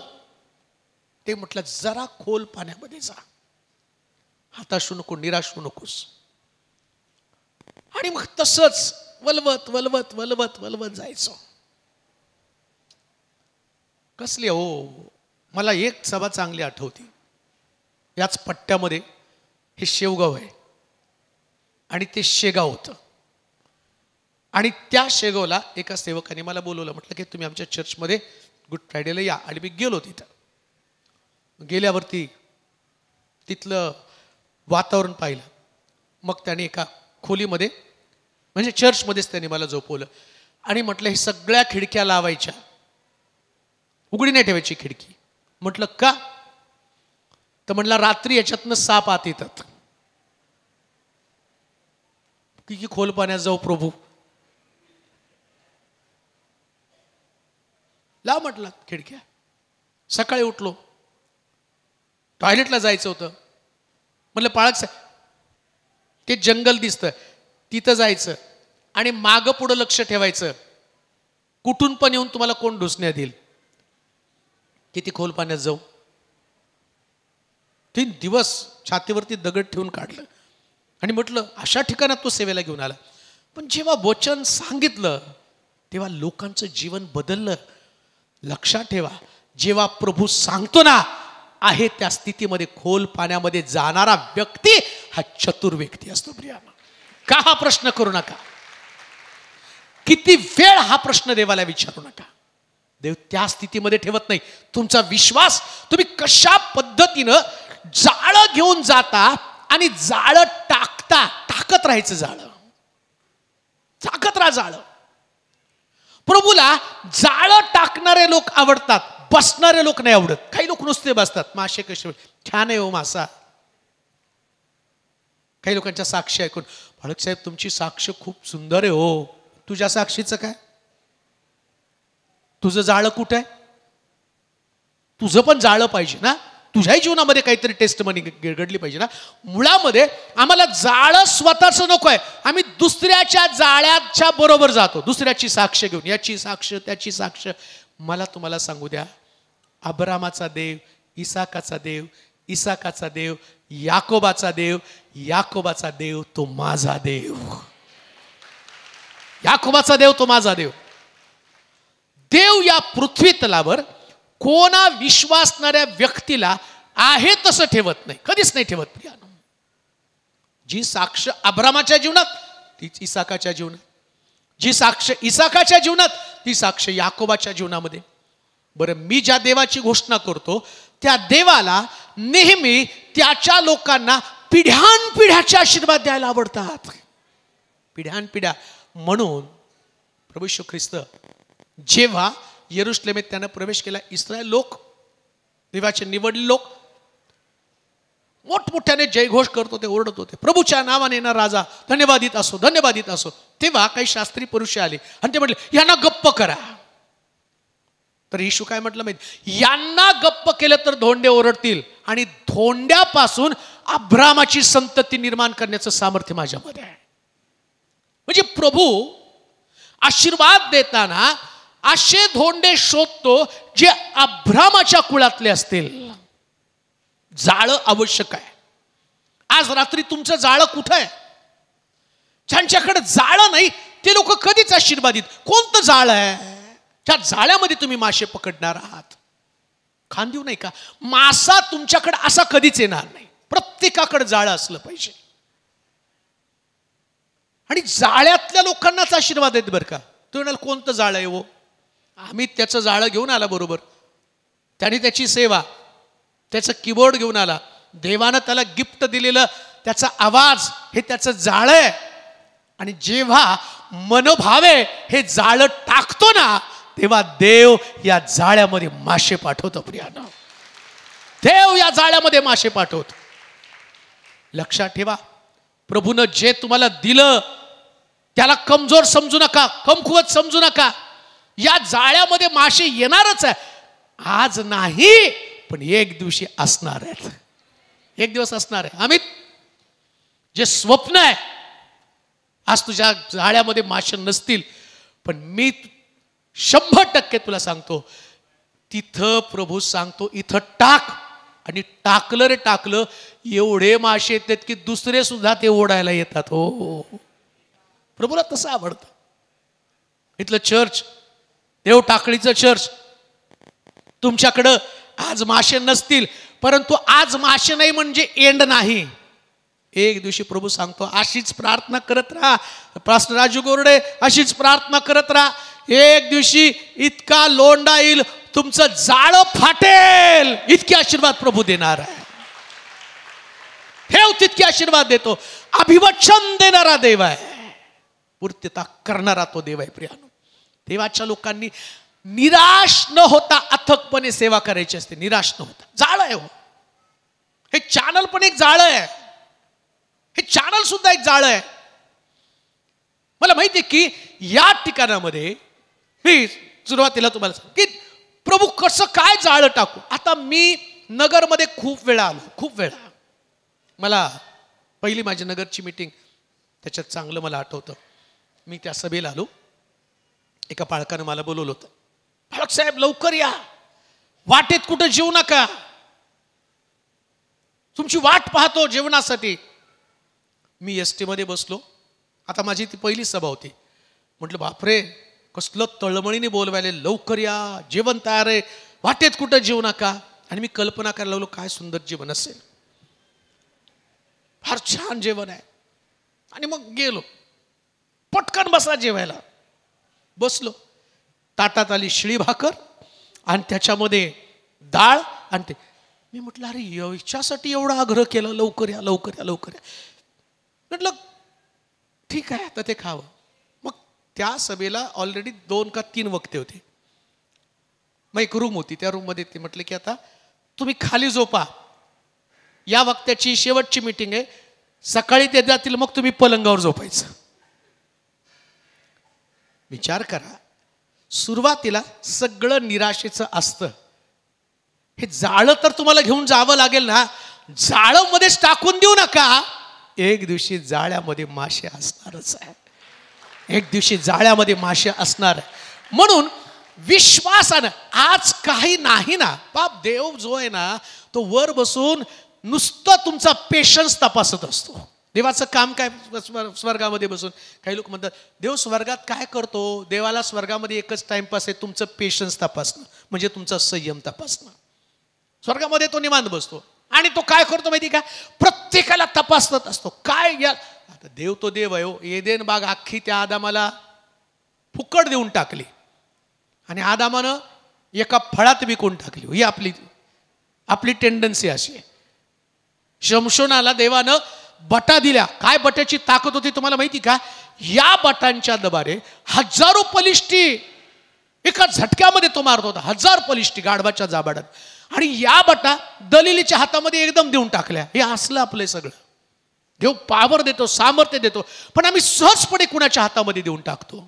ते म्हटलं जरा खोल पाण्यामध्ये जा, हताशू नको, निराश होऊ नकोस. आणि मग तसंच वलवत वलवत वलवत वलवत जायचं. कसली हो, मला एक सभा चांगली आठवती. याच पट्ट्यामध्ये हे शेवगाव आहे आणि ते शेगाव होतं. आणि त्या शेगावला एका सेवकाने मला बोलवलं, म्हटलं की तुम्ही आमच्या चर्चमध्ये गुड फ्रायडेला या. आणि मी गेलो तिथं. गेल्यावरती तिथलं वातावरण पाहिलं. मग त्याने एका खोलीमध्ये म्हणजे चर्चमध्येच त्याने मला झोपवलं आणि म्हटलं हे सगळ्या खिडक्या लावायच्या, उघडी नाही ठेवायची खिडकी. म्हटलं का? तर म्हटलं रात्री याच्यातनं साप आत येतात. किती खोल पाण्यात जाऊ प्रभू? लाव म्हटलं खिडक्या. सकाळी उठलो, टॉयलेटला जायचं होतं. म्हटलं पाळक ते जंगल दिसतं तिथं जायचं आणि मागं पुढं लक्ष ठेवायचं, कुठून पण येऊन तुम्हाला कोण ढुसण्यात येईल. किती खोल पाण्यात जाऊ? 3 दिवस छातीवरती दगड ठेवून काढलं आणि म्हटलं अशा ठिकाणात तो सेवेला घेऊन आला. पण जेव्हा वचन सांगितलं तेव्हा लोकांचं जीवन बदललं. लक्षात ठेवा, जेव्हा प्रभू सांगतो ना आहे त्या स्थितीमध्ये खोल पाण्यामध्ये जाणारा व्यक्ती हा चतुर व्यक्ती असतो प्रियानो. का हा प्रश्न करू नका. किती वेळ हा प्रश्न देवाला विचारू नका. देव त्या स्थितीमध्ये ठेवत नाही. तुमचा विश्वास तुम्ही कशा पद्धतीनं जाळं घेऊन जाता आणि जाळं टाकत राहायचं. जाळं टाकत राहा. जाळं प्रभूला जाळं टाकणारे लोक आवडतात, बसणारे लोक नाही आवडत. काही लोक नुसते बसतात. मासे कसे छान आहे हो मासा. काही लोकांच्या साक्षी ऐकून, फळक साहेब तुमची साक्ष खूप सुंदर आहे हो. तुझ्या साक्षीचं काय? तुझं जाळं कुठं आहे? तुझं पण जाळं पाहिजे ना. तुझ्याही जीवनामध्ये काहीतरी टेस्टमनी घडली पाहिजे ना. मुळामध्ये आम्हाला जाळं स्वतःचं नको आहे. आम्ही दुसऱ्याच्या जाळ्याच्या बरोबर जातो, दुसऱ्याची साक्ष घेऊन. याची साक्ष, त्याची साक्ष. मला तुम्हाला सांगू द्या, अब्रामाचा देव, इसाकाचा देव, इसाकाचा देव, याकोबाचा देव, याकोबाचा देव तो माझा देव. याकोबाचा देव तो माझा देव. देव या पृथ्वी तलावर कोणा विश्वासणाऱ्या व्यक्तीला आहे तसं ठेवत नाही, कधीच नाही ठेवत प्रियानो. जी साक्ष अब्रामाच्या जीवनात तीच इसाकाच्या जीवनात, जी साक्ष इसाकाच्या जीवनात ती साक्ष याकोबाच्या जीवनामध्ये. बरं, मी ज्या देवाची घोषणा करतो त्या देवाला नेहमी त्याच्या लोकांना पिढ्यानपिढ्याचे आशीर्वाद द्यायला आवडतात. पिढ्यानपिढ्या. म्हणून प्रभू येशू ख्रिस्त जेव्हा यरुशलेमेत त्यानं प्रवेश केला, इस्रायल लोक, देवाचे निवडले लोक मोठमोठ्याने जयघोष करत होते, ओरडत होते, प्रभूच्या नावाने येणार राजा धन्यवादित असो, धन्यवादित असो. तेव्हा काही शास्त्री पुरुष आले आणि ते म्हटले यांना गप्प करा. तर येशू काय म्हटलं माहिती? यांना गप्प केलं तर धोंडे ओरडतील आणि धोंड्यापासून अब्रामाची संतती निर्माण करण्याचं सामर्थ्य माझ्यामध्ये आहे. म्हणजे प्रभू आशीर्वाद देताना असे धोंडे शोधतो जे अब्रामाच्या कुळातले असतील. जाळं आवश्यक आहे. आज रात्री तुमचं जाळं कुठं आहे? ज्यांच्याकडे जाळं नाही ते लोक कधीच आशीर्वादित. कोणतं जाळं आहे? त्या जाळ्यामध्ये तुम्ही मासे पकडणार आहात. खांदीव नाही का? मासा तुमच्याकडे असा कधीच येणार नाही. प्रत्येकाकडे जाळं असलं पाहिजे. आणि जाळ्यातल्या लोकांनाच आशीर्वाद आहेत बरं का. तो म्हणाल कोणतं जाळं आहे हो? आम्ही त्याचं जाळं घेऊन आला बरोबर. त्याने त्याची सेवा, त्याचं कीबोर्ड घेऊन आला. देवानं त्याला गिफ्ट दिलेलं त्याचा आवाज हे त्याचं जाळं आहे. आणि जेव्हा मनोभावे हे जाळं टाकतो ना, तेव्हा देव या जाळ्यामध्ये मासे पाठवतो प्रियानो. देव या जाळ्यामध्ये मासे पाठवतो. लक्षात ठेवा, प्रभूनं जे तुम्हाला दिलं त्याला कमजोर समजू नका, कमकुवत समजू नका. या जाळ्यामध्ये मासे येणारच आहे. आज नाही पण एक दिवशी असणार आहेत. एक दिवस असणार आहे. अमित, जे स्वप्न आहे, आज तुझ्या जाळ्यामध्ये मासे नसतील, पण मी 100% तुला सांगतो, तिथं प्रभू सांगतो इथं टाक. आणि टाकलं रे टाकलं, एवढे मासे येतात की दुसरे सुद्धा ते ओढायला येतात. हो, प्रभूला तसं आवडतं. इथलं चर्च, देव टाकळीचं चर्च, तुमच्याकडं आज मासे नसतील, परंतु आज मासे नाही म्हणजे एंड नाही. एक दिवशी प्रभू सांगतो अशीच प्रार्थना करत राहा. पास्टर राजू गोरडे अशीच प्रार्थना करत राहा. एक दिवशी इतका लोंढा येईल, तुमचं जाळं फाटेल, इतके आशीर्वाद प्रभू देणार आहे. ठेव तितके आशीर्वाद देतो. अभिवचन देणारा देव आहे, पूर्तता करणारा तो देव आहे प्रियानो. देवाच्या लोकांनी निराश न होता अथकपणे सेवा करायची असते. निराश न होता. जाळं आहे हो हे चॅनल, पण एक जाळं आहे. हे चॅनल सुद्धा एक जाळं आहे. मला माहिती आहे की या ठिकाणामध्ये मी सुरुवातीला तुम्हाला सांग की प्रभू कसं काय जाळं टाकू. आता मी नगरमध्ये खूप वेळा आलो, खूप वेळा. मला पहिली माझी नगरची मीटिंग, त्याच्यात चांगलं मला आठवतं. मी त्या सभेला आलो. एका पालकानं मला बोलवलं होतं, पालक साहेब लवकर या, वाटेत कुठं जेवू नका, तुमची वाट पाहतो जेवणासाठी. मी एसटी मध्ये बसलो. आता माझी ती पहिली सभा होती. म्हटलं बापरे, कसलं तळमळीने बोलवायला, लवकर या, जेवण तयार आहे, वाटेत कुठं जेवू नका. आणि मी कल्पना करायला लागलो काय सुंदर जेवण असेल. फार छान जेवण आहे. आणि मग गेलो, पटकन बसा जेवायला. बसलो, ताटात आली शिळी भाकर आणि त्याच्यामध्ये डाळ आणि ते. मी म्हटलं अरे याच्यासाठी एवढा आग्रह केला, लवकर या लवकर या लवकर या. म्हटलं ठीक आहे आता ते खावं. मग त्या सभेला ऑलरेडी 2 का 3 वक्ते होते. मग एक रूम होती, त्या रूममध्ये ते म्हटले की आता तुम्ही खाली झोपा, या वक्त्याची शेवटची मीटिंग आहे, सकाळी ते जातील मग तुम्ही पलंगावर झोपायचं. विचार करा, सुरुवातीला सगळं निराशेचं असतं. हे जाळं तर तुम्हाला घेऊन जावं लागेल ना, जाळं मध्येच टाकून देऊ नका. एक दिवशी जाळ्यामध्ये मासे असणारच आहे, एक दिवशी जाळ्यामध्ये मासे असणार आहे. म्हणून विश्वासानं आज काही नाही ना, बाप देव जो आहे ना तो वर बसून नुसतं तुमचा पेशन्स तपासत असतो. देवाचं काम काय स्वर्गामध्ये बसून. काही लोक म्हणतात देव स्वर्गात काय करतो. देवाला स्वर्गामध्ये एकच टाइमपास आहे, तुमचं पेशन्स तपासणं, म्हणजे तुमचा संयम तपासणं. स्वर्गामध्ये तो निवांत बसतो आणि तो काय करतो माहिती का, प्रत्येकाला तपासत असतो. काय या आता देव तो देव आहे हो. एदेन बाग अख्खी त्या आदामाला फुकट देऊन टाकली आणि आदामानं एका फळात विकून टाकली. ही आपली टेंडन्सी अशी आहे. शमशोनाला देवानं बटा दिल्या. काय बट्याची ताकद होती तुम्हाला माहिती का, या बटांच्या दबारे 1000 बलिष्ठी एका झटक्यामध्ये तो मारत होता. 1000 बलिष्ठी गाढवाच्या जाबाडात. आणि या बटा दलिलीच्या हातामध्ये एकदम देऊन टाकल्या. हे असलं आपलं सगळं. देव पावर देतो, सामर्थ्य देतो, पण आम्ही सहजपणे कुणाच्या हातामध्ये देऊन टाकतो.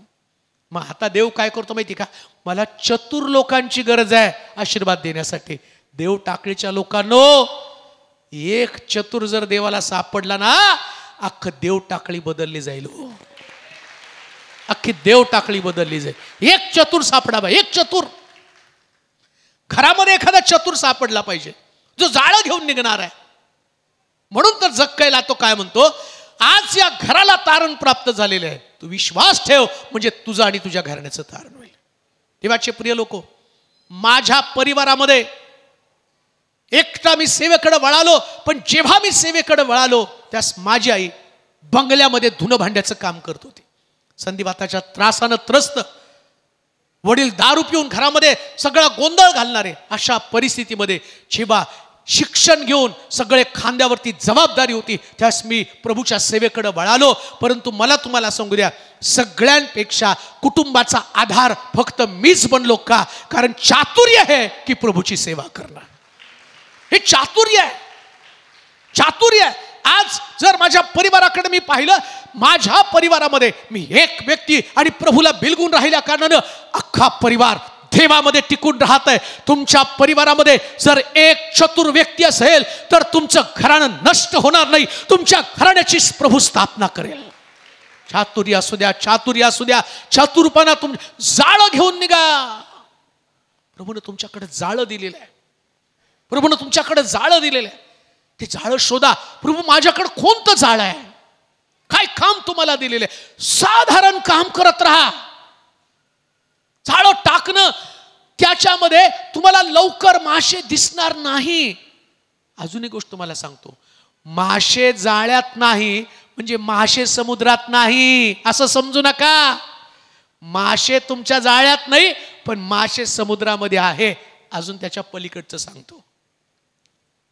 मग आता देव काय करतो माहिती का, मला चतुर लोकांची गरज आहे आशीर्वाद देण्यासाठी. देव टाकळीच्या लोकांनो, एक चतुर जर देवाला सापडला ना, अख्खं देव टाकळी बदलली जाईल. अख्खी देव टाकळी बदलली जाईल. एक चतुर सापडावा, एक चतुर. घरामध्ये एखादा चतुर सापडला पाहिजे जो जाळं घेऊन निघणार आहे. म्हणून तर जक्कयला तो काय म्हणतो, आज या घराला तारण प्राप्त झालेलं आहे, तू विश्वास ठेव म्हणजे तुझं आणि तुझ्या घराण्याचं तारण होईल. देवाचे प्रिय लोक, माझ्या परिवारामध्ये एकटा मी सेवेकडे वळालो, पण जेव्हा मी सेवेकडे वळालो त्यास माझी आई बंगल्यामध्ये धुणं भांड्याचं काम करत होती. संधिवाताच्या त्रासानं त्रस्त, वडील दारू पिऊन घरामध्ये सगळा गोंधळ घालणारे. अशा परिस्थितीमध्ये जेव्हा शिक्षण घेऊन सगळे खांद्यावरती जबाबदारी होती, त्यास मी प्रभूच्या सेवेकडे वळालो. परंतु मला तुम्हाला सांगू द्या, सगळ्यांपेक्षा कुटुंबाचा आधार फक्त मीच बनलो. का? कारण चातुर्य आहे की प्रभूची सेवा करणं. हे चातुर्य आहे, चातुर्य आहे. आज जर माझ्या परिवाराकडे मी पाहिलं, माझ्या परिवारामध्ये मी एक व्यक्ती आणि प्रभूला बिलगून राहिल्या कारणानं अख्खा परिवार देवामध्ये टिकून राहत आहे. तुमच्या परिवारामध्ये जर एक चतुर व्यक्ती असेल तर तुमचं घराणं नष्ट होणार नाही. तुमच्या घराण्याची प्रभू स्थापना करेल. चातुर्य असू द्या, चातुर्य असू द्या, चातुरपणा तुम जाळं घेऊन निघा. प्रभूनं तुमच्याकडे जाळं दिलेलं आहे. प्रभूनं तुमच्याकडे जाळं दिलेलं आहे. ते जाळं शोधा. प्रभू माझ्याकडे कोणतं जाळं आहे, काय काम तुम्हाला दिलेलं आहे. साधारण काम करत राहा. जाळं टाकणं, त्याच्यामध्ये तुम्हाला लवकर मासे दिसणार नाही. अजून एक गोष्ट तुम्हाला सांगतो, मासे जाळ्यात नाही म्हणजे मासे समुद्रात नाही असं समजू नका. मासे तुमच्या जाळ्यात नाही, पण मासे समुद्रामध्ये आहे. अजून त्याच्या पलीकडचं सांगतो.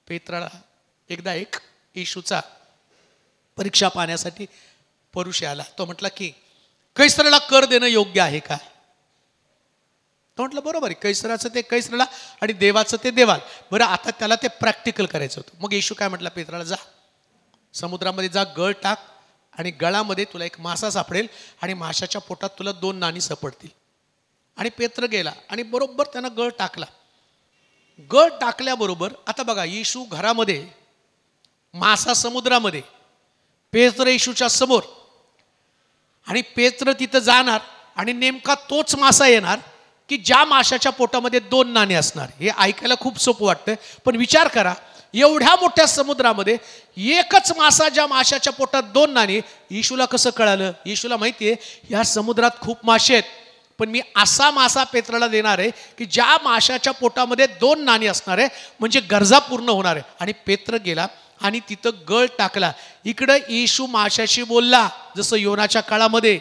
पेत्राला एकदा एक येशूचा परीक्षा पाहण्यासाठी परुष आला. तो म्हटला की कैसराला कर देणं योग्य आहे का? तो म्हटलं बरोबर आहे, कैसराचं ते कैसराला आणि देवाचं ते देवाला. बरं आता त्याला ते प्रॅक्टिकल करायचं होतं. मग येशू काय म्हटला पेत्राला, जा समुद्रामध्ये जा, गळ टाक आणि गळामध्ये तुला एक मासा सापडेल आणि माशाच्या पोटात तुला 2 नाणी सापडतील. आणि पेत्र गेला आणि बरोबर त्यानं गळ टाकला. गळ टाकल्याबरोबर आता बघा, येशू घरामध्ये, मासा समुद्रामध्ये, पेत्र येशूच्या समोर. आणि पेत्र तिथं जाणार आणि नेमका तोच मासा येणार की ज्या माशाच्या पोटामध्ये 2 नाणी असणार. हे ऐकायला खूप सोपं वाटतं, पण विचार करा, एवढ्या मोठ्या समुद्रामध्ये एकच मासा, ज्या माशाच्या पोटात 2 नाणी. येशूला कसं कळालं? येशूला माहिती आहे या समुद्रात खूप मासे आहेत, पण मी असा मासा पेत्राला देणार आहे की ज्या माशाच्या पोटामध्ये 2 नाणी असणार आहे, म्हणजे गरजा पूर्ण होणार आहे. आणि पेत्र गेला आणि तिथं गळ टाकला. इकडं येशू माशाशी बोलला, जसं योनाच्या काळामध्ये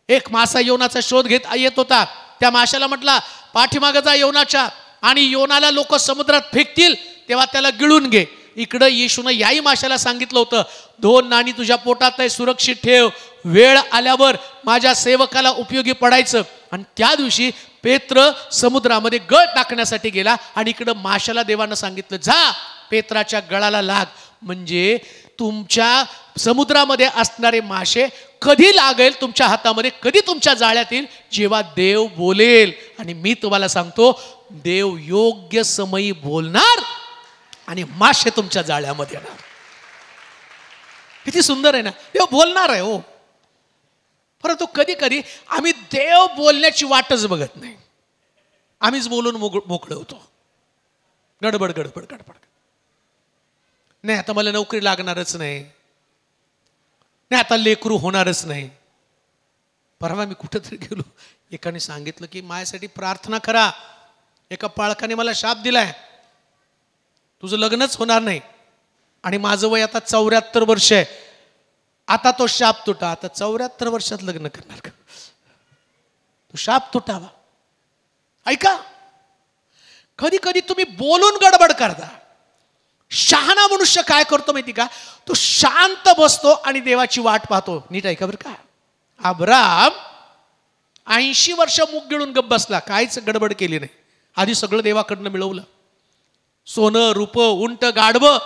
एक मासा योनाचा शोध घेत येत होता. त्या माशाला म्हटला पाठीमागं जा योनाच्या, आणि योनाला लोक समुद्रात फेकतील तेव्हा त्याला गिळून घे. इकडं येशूनं याही माशाला सांगितलं होतं, 2 नाणी तुझ्या पोटात आहे, सुरक्षित ठेव, वेळ आल्यावर माझ्या सेवकाला उपयोगी पडायचं. आणि त्या दिवशी पेत्र समुद्रामध्ये गळ टाकण्यासाठी गेला, आणि इकडं माशाला देवानं सांगितलं जा पेत्राच्या गळाला लाग. म्हणजे तुमच्या समुद्रामध्ये असणारे मासे कधी लागेल तुमच्या हातामध्ये, कधी तुमच्या जाळ्यात येईल, जेव्हा देव बोलेल. आणि मी तुम्हाला सांगतो, देव योग्य समयी बोलणार आणि मासे तुमच्या जाळ्यामध्ये येणार. किती सुंदर आहे ना, देव बोलणार आहे हो. परंतु कधी कधी आम्ही देव बोलण्याची वाटच बघत नाही, आम्हीच बोलून मोकळं होतो. गडबड गडबड गडबड, नाही आता मला नोकरी लागणारच नाही, नाही आता लेकरू होणारच नाही. परवा मी कुठेतरी गेलो, एकाने सांगितलं की माझ्यासाठी प्रार्थना करा, एका पाळकाने मला शाप दिलाय, तुझं लग्नच होणार नाही. आणि माझं वय आता 74 वर्ष आहे. आता तो शाप तुटा. आता 74 वर्षात लग्न करणार का? तो शाप तुटावा. ऐका, कधी कधी तुम्ही बोलून गडबड करता. शहाणा मनुष्य काय करतो माहिती का? तो शांत बसतो आणि देवाची वाट पाहतो. नीट ऐका बरं का. अब्राम 80 वर्ष मुग गिळून गप्प बसला, काहीच गडबड केली नाही. आधी सगळं देवाकडनं मिळवलं, सोनं रूप उंट गाढवं.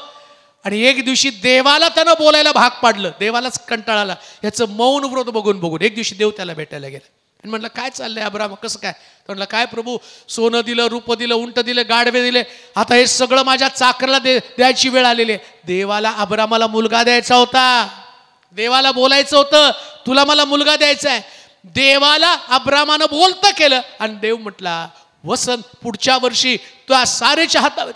आणि एक दिवशी देवाला त्यानं बोलायला भाग पाडलं. देवालाच कंटाळा आला याचं मौन व्रत बघून बघून. एक दिवशी देव त्याला भेटायला गेला आणि म्हटलं काय चाललंय अब्राम, कसं काय? तर म्हटलं काय प्रभू, सोनं दिलं, रूप दिलं, उंट दिले, गाढवे दिले, आता हे सगळं माझ्या चाकराला द्यायची वेळ आलेली आहे. देवाला अब्रामाला मुलगा द्यायचा होता, देवाला बोलायचं होतं तुला मला मुलगा द्यायचा आहे. देवाला अब्रामानं बोलतं केलं आणि देव म्हटला वसंत पुढच्या वर्षी तुझ्या सारेच्या हातावर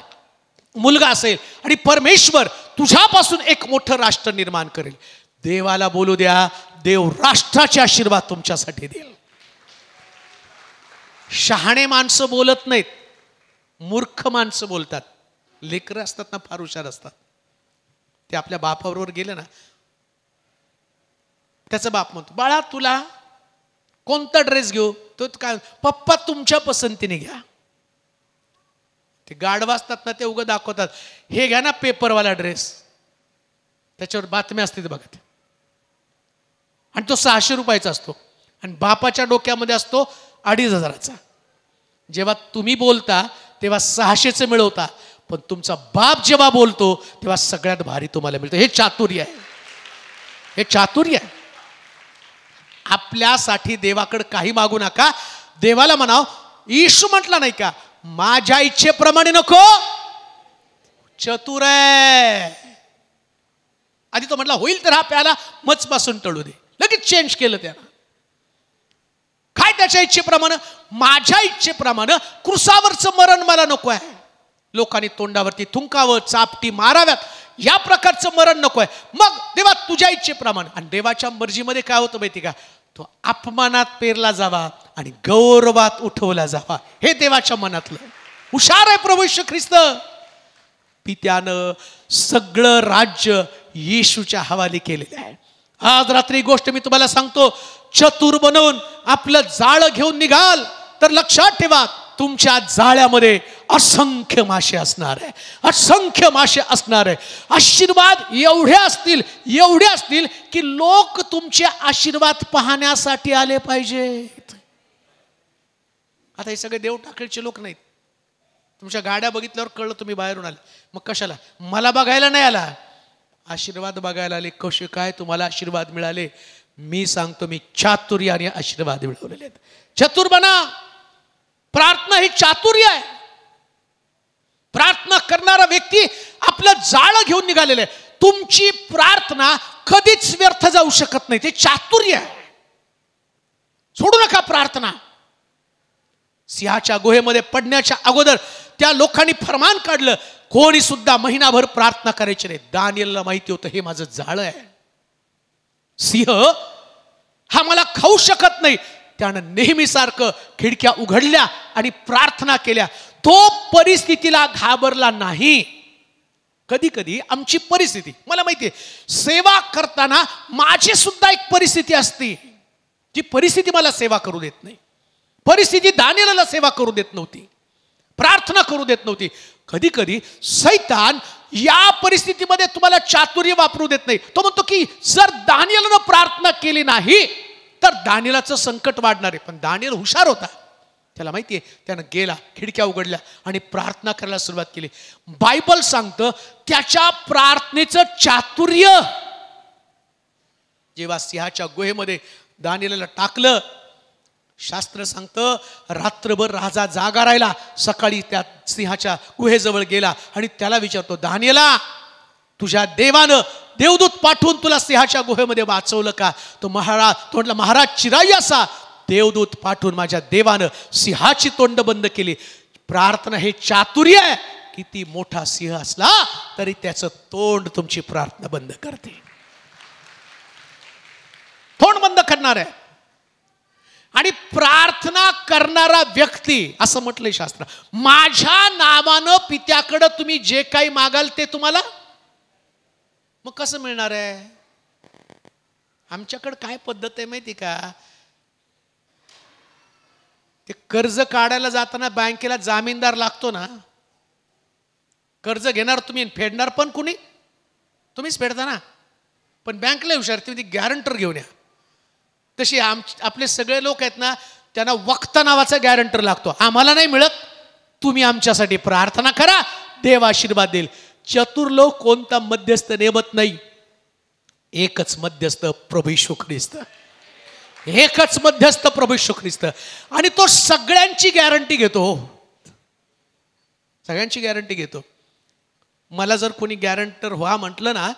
मुलगा असेल आणि परमेश्वर तुझ्यापासून एक मोठं राष्ट्र निर्माण करेल. देवाला बोलू द्या, देव राष्ट्राचे आशीर्वाद तुमच्यासाठी देईल. शहाणे माणसं बोलत नाहीत, मूर्ख माणसं बोलतात. लेकरं असतात ना फार हुशार असतात. ते आपल्या बापाबरोबर गेले ना, त्याचा बाप म्हणतो बाळा तुला कोणता ड्रेस घेऊ? तो काय, पप्पा तुमच्या पसंतीने घ्या. ते गाढवा असतात ना, ते उगं दाखवतात हे घ्या ना पेपरवाला ड्रेस, त्याच्यावर बातम्या असते बघा ते, आणि तो 600 रुपयाचा असतो आणि बापाच्या डोक्यामध्ये असतो 2500चा. जेव्हा तुम्ही बोलता तेव्हा 600चं मिळवता, पण तुमचा बाप जेव्हा बोलतो तेव्हा सगळ्यात भारी तुम्हाला मिळतं. हे चातुर्य आहे, हे चातुर्य आहे. आपल्यासाठी देवाकडे काही मागू नका. देवाला म्हणाव, येशू म्हटला नाही का माझ्या इच्छेप्रमाणे नको, चतुर आहे. आधी तो म्हटला होईल तर हा प्याला मचपासून टळू दे, लगेच चेंज केलं त्यानं. काय त्याच्या इच्छेप्रमाणे? माझ्या इच्छेप्रमाणे क्रुसावरचं मरण मला नको आहे. लोकांनी तोंडावरती थुंकावं, चापटी माराव्यात, या प्रकारचं मरण नको आहे. मग देवा तुझ्या इच्छेप्रमाणे. आणि देवाच्या मर्जीमध्ये काय होतं माहिती का? तो अपमानात पेरला जावा आणि गौरवात उठवला जावा, हे देवाच्या मनातलं. हुशार आहे प्रभू येशू ख्रिस्त. पित्यानं सगळं राज्य येशूच्या हवाली केलेलं आहे. आज रात्री गोष्ट मी तुम्हाला सांगतो, चतुर बनवून आपलं जाळं घेऊन निघाल तर लक्षात ठेवा तुमच्या जाळ्यामध्ये असंख्य मासे असणार आहे, असंख्य मासे असणार आहे. आशीर्वाद एवढे असतील की लोक तुमचे आशीर्वाद पाहण्यासाठी आले पाहिजेत. आता हे सगळे देव टाकळीचे लोक नाहीत. तुमच्या गाड्या बघितल्यावर कळलं तुम्ही बाहेरून आले, मग कशाला? मला बघायला नाही आला, आशीर्वाद बघायला आले. कसे काय तुम्हाला आशीर्वाद मिळाले? मी सांगतो, मी चातुर्याने आशीर्वाद मिळवलेले आहेत. चतुर बना. प्रार्थना ही चातुर्य आहे. प्रार्थना करणारा व्यक्ती आपलं जाळं घेऊन निघालेलं आहे. तुमची प्रार्थना कधीच व्यर्थ जाऊ शकत नाही, ते चातुर्य आहे. सोडू नका प्रार्थना. सिंहाच्या गुहेमध्ये पडण्याच्या अगोदर त्या लोकांनी फरमान काढलं, कोणी सुद्धा महिनाभर प्रार्थना करायची नाही. दानियेलला माहिती होतं हे माझं जाळं आहे, सिंह हा मला खाऊ शकत नाही. त्यानं नेहमीसारखं खिडक्या उघडल्या आणि प्रार्थना केल्या. तो परिस्थितीला घाबरला नाही. कधी कधी आमची परिस्थिती, मला माहिती आहे सेवा करताना माझी सुद्धा एक परिस्थिती असते, जी परिस्थिती मला सेवा करू देत नाही. परिस्थिती दानिएलला सेवा करू देत नव्हती, प्रार्थना करू देत नव्हती. कधी कधी सैतान या परिस्थितीमध्ये तुम्हाला चातुर्य वापरू देत नाही. तो म्हणतो की जर दानिएलनं प्रार्थना केली नाही तर दानिएलाचं संकट वाढणार आहे. पण दानिएल हुशार होता, त्याला माहिती आहे, त्यानं गेला, खिडक्या उघडल्या आणि प्रार्थना करायला सुरुवात केली. बायबल सांगतं त्याच्या प्रार्थनेचं चातुर्य जेव्हा सिंहाच्या गुहेमध्ये दानिएलला टाकलं, शास्त्र सांगतं रात्रभर राजा जागा राहिला. सकाळी त्या सिंहाच्या गुहेजवळ गेला आणि त्याला विचारतो, दानिएला तुझ्या देवानं देवदूत पाठवून तुला सिंहाच्या गुहेमध्ये वाचवलं का? तो म्हटला, महाराज चिराई असा देवदूत पाठवून माझ्या देवानं सिंहाची तोंड बंद केली. प्रार्थना हे चातुर्य आहे. किती मोठा सिंह असला तरी त्याचं तोंड तुमची प्रार्थना बंद करते, तोंड बंद करणार आहे. आणि प्रार्थना करणारा व्यक्ती, असं म्हटलंय शास्त्र, माझ्या नावानं पित्याकडं तुम्ही जे काही मागाल ते तुम्हाला मग कसं मिळणार आहे? आमच्याकडं काय पद्धत आहे माहिती का? ते कर्ज काढायला जाताना बँकेला जामीनदार लागतो ना. कर्ज घेणार तुम्ही, फेडणार पण कुणी? तुम्हीच फेडता ना. पण बँकला हुशार, तुम्ही गॅरंटर घेऊन या. तशी आपले सगळे लोक आहेत ना, त्यांना वक्ता नावाचा गॅरंटर लागतो. आम्हाला नाही मिळत, तुम्ही आमच्यासाठी प्रार्थना करा, देव आशीर्वाद देईल. चतुर लोक कोणता मध्यस्थ नेमत नाही. एकच मध्यस्थ प्रभू येशू ख्रिस्त, एकच मध्यस्थ प्रभू येशू ख्रिस्त. आणि तो सगळ्यांची गॅरंटी घेतो, सगळ्यांची गॅरंटी घेतो. मला जर कोणी गॅरंटर व्हा म्हटलं ना,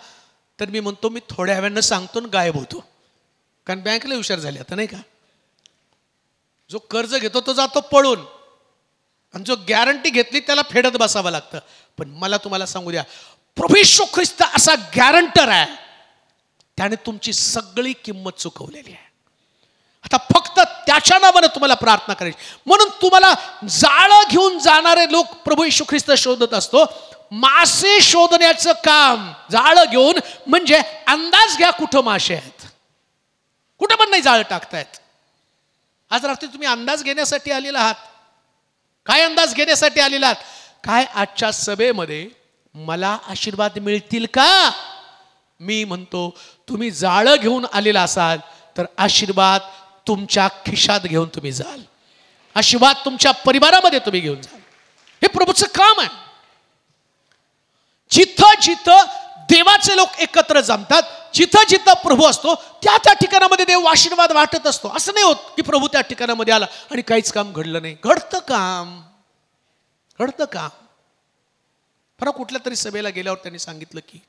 तर मी म्हणतो मी थोड्या वेळानं सांगतो आणि गायब होतो. कारण बँकेला हुशार झाले आता, नाही का? जो कर्ज घेतो तो जातो पळून, आणि जो गॅरंटी घेतली त्याला फेडत बसावं लागतं. पण मला तुम्हाला सांगू द्या, प्रभू येशू ख्रिस्त असा गॅरंटर आहे, त्याने तुमची सगळी किंमत चुकवलेली आहे. आता फक्त त्याच्या नावानं तुम्हाला प्रार्थना करायची. म्हणून तुम्हाला जाळं घेऊन जाणारे लोक प्रभू येशू ख्रिस्त शोधत असतो. मासे शोधण्याचं काम जाळं घेऊन, म्हणजे अंदाज घ्या कुठं मासे आहेत, कुठं पण नाही जाळं टाकतायत. आज रात्री तुम्ही अंदाज घेण्यासाठी आलेला आहात. काय अंदाज घेण्यासाठी आलेला आहात? काय आजच्या सभेमध्ये मला आशीर्वाद मिळतील का? मी म्हणतो तुम्ही जाळं घेऊन आलेला असाल तर आशीर्वाद तुमच्या खिशात घेऊन तुम्ही जाल, आशीर्वाद तुमच्या परिवारामध्ये तुम्ही घेऊन जाल. हे प्रभूचं काम आहे. जिथं जिथं देवाचे लोक एकत्र जमतात, जिथं जिथं प्रभू असतो त्या त्या ठिकाणामध्ये देव आशीर्वाद वाटत असतो. असं नाही होत की प्रभू त्या ठिकाणामध्ये आला आणि काहीच काम घडलं नाही. घडतं काम, घडतं काम. परवा कुठल्या तरी सभेला गेल्यावर त्यांनी सांगितलं की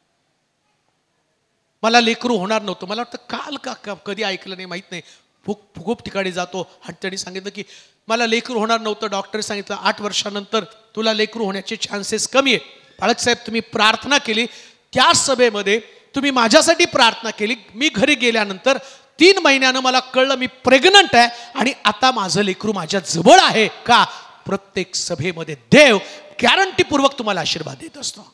मला लेकरू होणार नव्हतं. मला वाटतं काल का कधी ऐकलं नाही, माहीत नाही. खूप ठिकाणी जातो आणि त्यांनी सांगितलं की मला लेकरू होणार नव्हतं. डॉक्टरने सांगितलं 8 वर्षानंतर तुला लेकरू होण्याचे चान्सेस कमी आहे. बाळक साहेब, तुम्ही प्रार्थना केली, त्या सभेमध्ये तुम्ही माझ्यासाठी प्रार्थना केली. मी घरी गेल्यानंतर 3 महिन्यानं मला कळलं मी प्रेग्नंट आहे आणि आता माझं लेकरू माझ्या जवळ आहे. का? प्रत्येक सभेमध्ये देव गॅरंटीपूर्वक तुम्हाला आशीर्वाद देत असतो.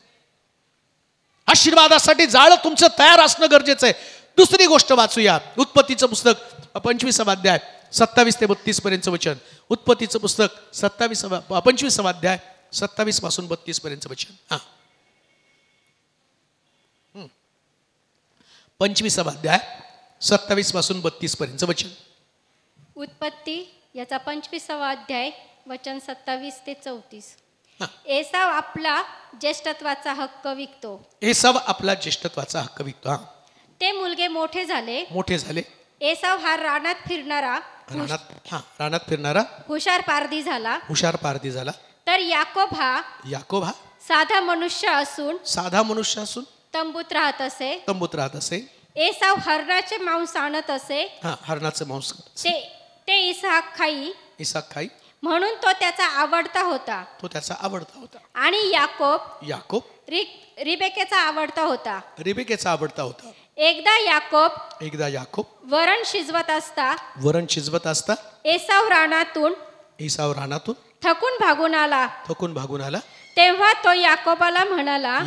आशीर्वादासाठी जाळं तुमचं तयार असणं गरजेचं आहे. दुसरी गोष्ट वाचूया. उत्पत्तीचं पुस्तक 25वा अध्याय 27 ते 32 पर्यंतचं वचन. उत्पत्तीचं पुस्तक 25वा अध्याय 27 पासून 32 पर्यंतचं वचन. 25वा अध्याय 27 पासून 32 पर्यंतचं वचन. उत्पत्ती याचा 25वा अध्याय वचन 27 ते 34. एसाव आपला ज्येष्ठत्वाचा हक्क विकतो. एसाव आपला ज्येष्ठत्वाचा हक्क विकतो. ते मुलगे मोठे झाले. एसाव हा रानात फिरणारा हुशार पारधी झाला. तर याकोब हा साधा मनुष्य असून तंबूत राहत असे. एसाव हरणाचे मांस आणत असे. हरणाचे मांस ते इसाक खाई म्हणून तो त्याचा आवडता होता. आणि याकोब रिबेकेचा आवडता होता. एकदा याकोब वरण शिजवत असता एसाव रानातून थकून भागून आला. तेव्हा तो याकोबाला म्हणाला,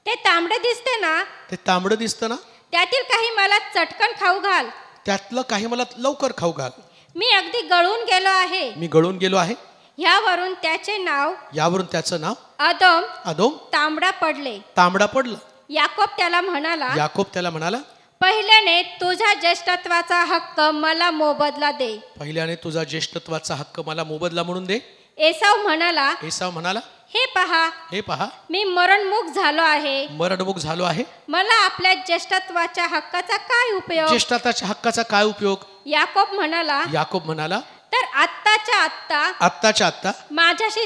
ते तांबडे दिसते ना? ते तांबडं दिसतं ना? त्यातील काही मला चटकन खाऊ घाल. त्यातलं काही मला लवकर खाऊ घाल. मी अगदी गळून गेलो आहे. यावरून त्याचं नाव अदोम तांबडा पडलं. याकोब त्याला म्हणाला, पहिल्याने तुझ्या ज्येष्ठत्वाचा हक्क मला मोबदला म्हणून दे. एसाव म्हणाला, हे पहा मी मरणमुख झालो आहे. मला आपल्या ज्येष्ठत्वाच्या हक्काचा काय उपयोग? याकोब म्हणाला, तर आत्ताच्या आत्ता माझ्याशी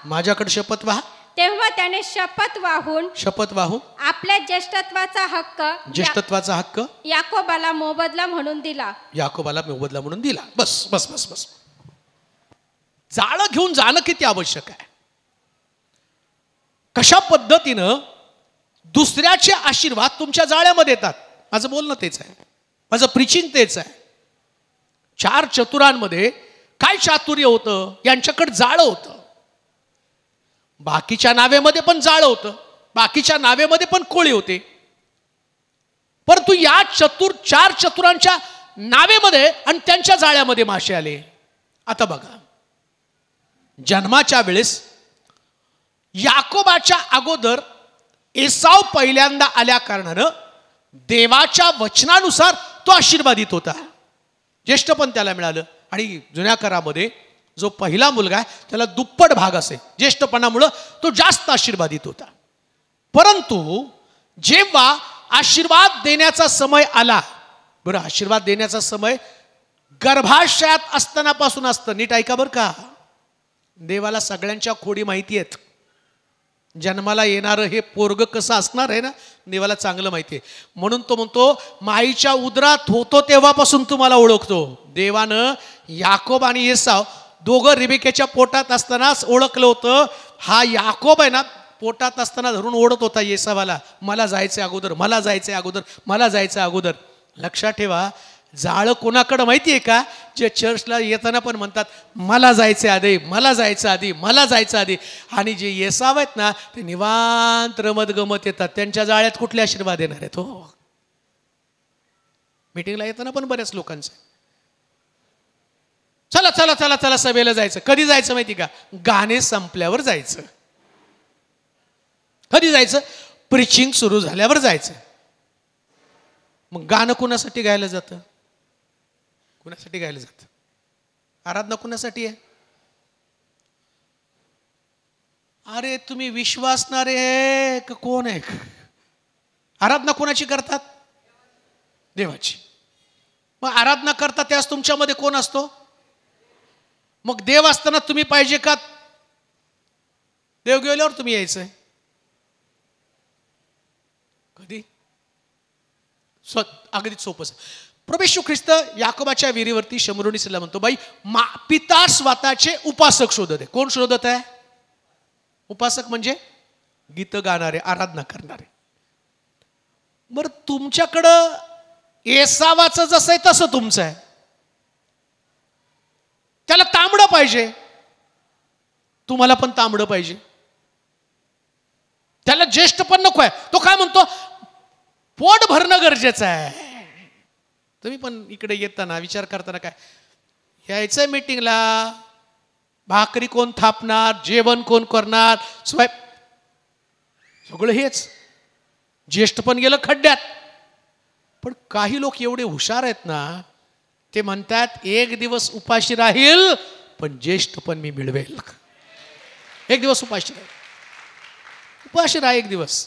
माझ्याकडे शपथ व्हा. तेव्हा त्याने शपथ वाहून आपल्या ज्येष्ठत्वाचा हक्क याकोबाला मोबदला म्हणून दिला. बस. जाळं घेऊन जाणं किती आवश्यक आहे. कशा पद्धतीनं दुसऱ्याचे आशीर्वाद तुमच्या जाळ्यामध्ये येतात. माझं बोलणं तेच आहे, माझं प्रीचिंग तेच आहे. 4 चतुरांमध्ये काय चातुर्य होतं? यांच्याकडे जाळं होतं. बाकीच्या नावेमध्ये पण जाळं होतं, बाकीच्या नावेमध्ये पण कोळी होते. परंतु या 4 चतुरांच्या नावेमध्ये आणि त्यांच्या जाळ्यामध्ये मासे आले. आता बघा, जन्माच्या वेळेस याकोबाच्या अगोदर एसाव पहिल्यांदा आल्या कारणानं देवाच्या वचनानुसार तो आशीर्वादित होता. ज्येष्ठ पण त्याला मिळालं. आणि जुन्या करामध्ये जो पहिला मुलगा आहे त्याला दुप्पट भाग असे. ज्येष्ठपणामुळं तो जास्त आशीर्वादित होता. परंतु जेव्हा आशीर्वाद देण्याचा समय आला, बरं, आशीर्वाद देण्याचा समय गर्भाशयात असतानापासून असतं. नीट ऐका बरं का, देवाला सगळ्यांच्या खोडी माहिती आहेत. जन्माला येणारं हे पोरग कसं असणार आहे ना, देवाला चांगलं माहिती आहे. म्हणून तो म्हणतो, माईच्या उदरात होतो तेव्हापासून तुम्हाला ओळखतो. देवानं याकोब आणि एसाव दोघं रिबेकाच्या पोटात असतानाच ओळखलं होतं. हा याकोब आहे ना, पोटात असताना धरून ओढत होता एसावाला, मला जायचं अगोदर. लक्षात ठेवा, जाळं कोणाकडं माहिती आहे का? जे चर्चला येताना पण म्हणतात, मला जायचं आधी. आणि जे येसाव आहेत ना, ते निवांत रमत गमत येतात. त्यांच्या जाळ्यात कुठले आशीर्वाद येणार आहेत? हो, मीटिंगला येताना पण बऱ्याच लोकांचं, चला सभेला जायचं. कधी जायचं माहिती का? गाणे संपल्यावर जायचं. कधी जायचं? प्रीचिंग सुरू झाल्यावर जायचं. मग गाणं कुणासाठी गायलं जातं? आराधना कुणासाठी आहे? अरे तुम्ही विश्वासणारे आहे का कोण आहे? आराधना कोणाची करतात? देवाची. मग आराधना करता त्यास तुमच्यामध्ये कोण असतो? मग देव असताना तुम्ही पाहिजे का? देव गेल्यावर तुम्ही यायचंय कधी? अगदीच सोपं. प्रभू येशू ख्रिस्त याकोबाच्या विहिरीवरती शमरोनीसला म्हणतो, बाई पिता स्वतःचे उपासक शोधत आहे. कोण शोधत आहे? उपासक म्हणजे गीत गाणारे, आराधना करणारे. बरं, तुमच्याकडं एसावाचं जसं आहे तसं तुमचं आहे. त्याला तांबडं पाहिजे, तुम्हाला पण तांबडं पाहिजे. त्याला ज्येष्ठ पण नको आहे. तो काय म्हणतो? पोट भरणं गरजेचं आहे. तुम्ही पण इकडे येताना विचार करताना काय यायचंय मीटिंगला, भाकरी कोण थापणार, जेवण कोण करणार, सगळं हेच. ज्येष्ठ पण गेलं खड्ड्यात. पण काही लोक एवढे हुशार आहेत ना, ते म्हणतात एक दिवस उपाशी राहील पण ज्येष्ठ पण मी मिळवेल. एक दिवस उपाशी राह एक दिवस.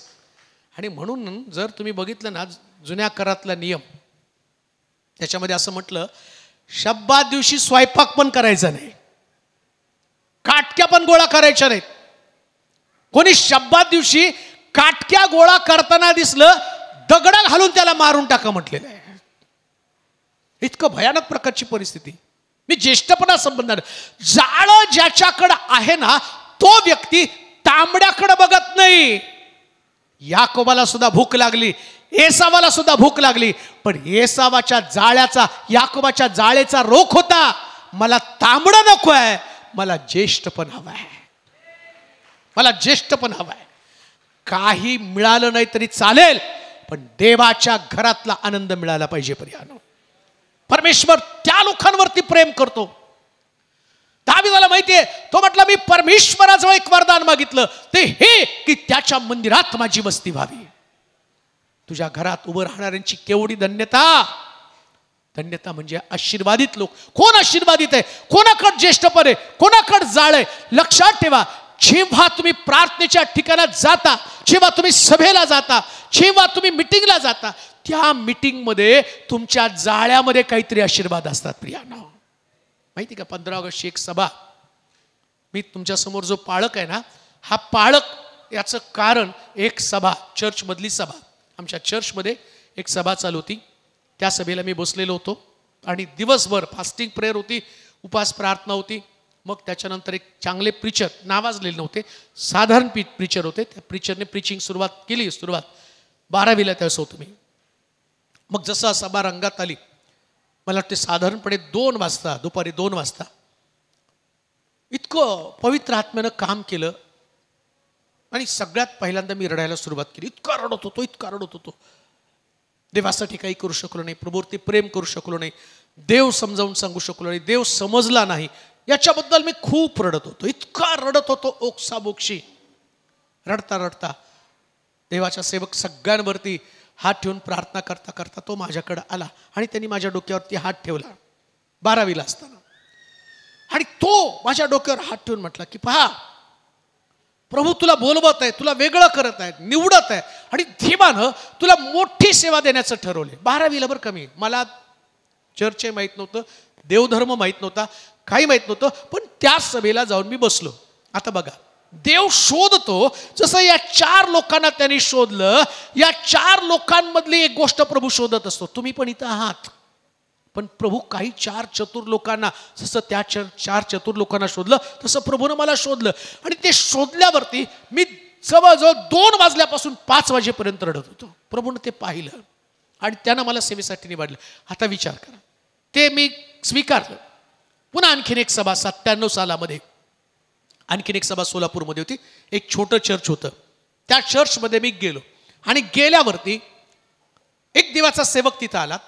आणि म्हणून जर तुम्ही बघितलं ना जुन्या करातला नियम, त्याच्यामध्ये असं म्हटलं, शब्दात दिवशी स्वयंपाक पण करायचा नाही, काटक्या पण गोळा करायच्या नाहीत. कोणी शब्दात दिवशी काटक्या गोळा करताना दिसलं, दगडा घालून त्याला मारून टाका म्हटलेलं आहे. इतकं भयानक प्रकारची परिस्थिती. मी ज्येष्ठपणा संबंध, जाळं ज्याच्याकडे आहे ना तो व्यक्ती तांबड्याकडे बघत नाही. याकोबाला सुद्धा भूक लागली, एसावाला सुद्धा भूक लागली, पण एसावाच्या जाळ्याचा, याकोबाच्या जाळेचा रोख होता, मला तांबडं नको आहे, मला ज्येष्ठ पण हवं आहे. मला ज्येष्ठपण हवाय. काही मिळालं नाही तरी चालेल, पण देवाच्या घरातला आनंद मिळाला पाहिजे. प्रियानो, परमेश्वर त्या लोकांवरती प्रेम करतो. दावीदाला माहितीये, तो म्हटला मी परमेश्वराजवळ एक वरदान मागितलं, ते हे की त्याच्या मंदिरात माझी वस्ती व्हावी. तुझ्या घरात उभं राहणाऱ्यांची केवढी धन्यता. धन्यता म्हणजे आशीर्वादित लोक. कोण आशीर्वादित आहे? कोणाकडे ज्येष्ठपण आहे, कोणाकडे जाळ आहे. लक्षात ठेवा, जेव्हा तुम्ही प्रार्थनेच्या ठिकाणात जाता, जेव्हा तुम्ही सभेला जाता, जेव्हा तुम्ही मिटिंगला जाता, त्या मिटिंगमध्ये तुमच्या जाळ्यामध्ये काहीतरी आशीर्वाद असतात. प्रियानो, माहिती का, 15 ऑगस्टची एक सभा, मी तुमच्या समोर जो पाळक आहे ना, हा पाळक याचं कारण एक सभा, चर्चमधली सभा. आमच्या चर्चमध्ये एक सभा चालू होती. त्या सभेला मी बसलेलो होतो आणि दिवसभर फास्टिंग प्रेयर होती, उपास प्रार्थना होती. मग त्याच्यानंतर एक चांगले प्रीचर, नावाजलेले नव्हते, साधारण प्रीचर होते. त्या प्रीचरने प्रीचिंग सुरुवात केली. सुरुवात 12वीला त्यावेळेस होतो मी. मग जसं सभा रंगात आली, मला वाटते साधारणपणे 2 वाजता, दुपारी 2 वाजता इतकं पवित्र आत्म्यानं काम केलं आणि सगळ्यात पहिल्यांदा मी रडायला सुरुवात केली. इतका रडत होतो. देवासाठी काही करू शकलो नाही, प्रभूवरती प्रेम करू शकलो नाही, देव समजावून सांगू शकलो नाही, देव समजला नाही, याच्याबद्दल मी खूप रडत होतो. इतका रडत होतो ओक्साबोक्षी. रडता देवाच्या सेवक सगळ्यांवरती हात ठेवून प्रार्थना करता करता तो माझ्याकडे आला आणि त्यांनी माझ्या डोक्यावरती हात ठेवला 12वीला असताना. आणि तो माझ्या डोक्यावर हात ठेवून म्हटला की पहा, प्रभू तुला बोलवत आहे, तुला वेगळं करत आहे, निवडत आहे आणि देवानं तुला मोठी सेवा देण्याचं ठरवले. 12वीला बरं कमी, मला चर्च माहीत नव्हतं, देवधर्म माहीत नव्हता, काही माहीत नव्हतं. पण त्या सभेला जाऊन मी बसलो. आता बघा, देव शोधतो जसं या 4 लोकांना त्यांनी शोधलं. या 4 लोकांमधली एक गोष्ट प्रभू शोधत असतो. तुम्ही पण इथं आहात, पण प्रभू काही 4 चतुर लोकांना, जसं त्या 4 चतुर लोकांना शोधलं तसं प्रभूनं मला शोधलं. आणि ते शोधल्यावरती मी जवळजवळ 2 वाजल्यापासून 5 वाजेपर्यंत रडत होतो. प्रभूनं ते पाहिलं आणि त्यानं मला सेवेसाठी निवडलं. आता विचार करा, ते मी स्वीकारलं. पुन्हा आणखीन एक सभा 97 सालामध्ये, आणखीन एक सभा सोलापूरमध्ये होती. एक छोटं चर्च होतं. त्या चर्चमध्ये मी गेलो आणि गेल्यावरती एक देवाचा सेवक तिथं आला.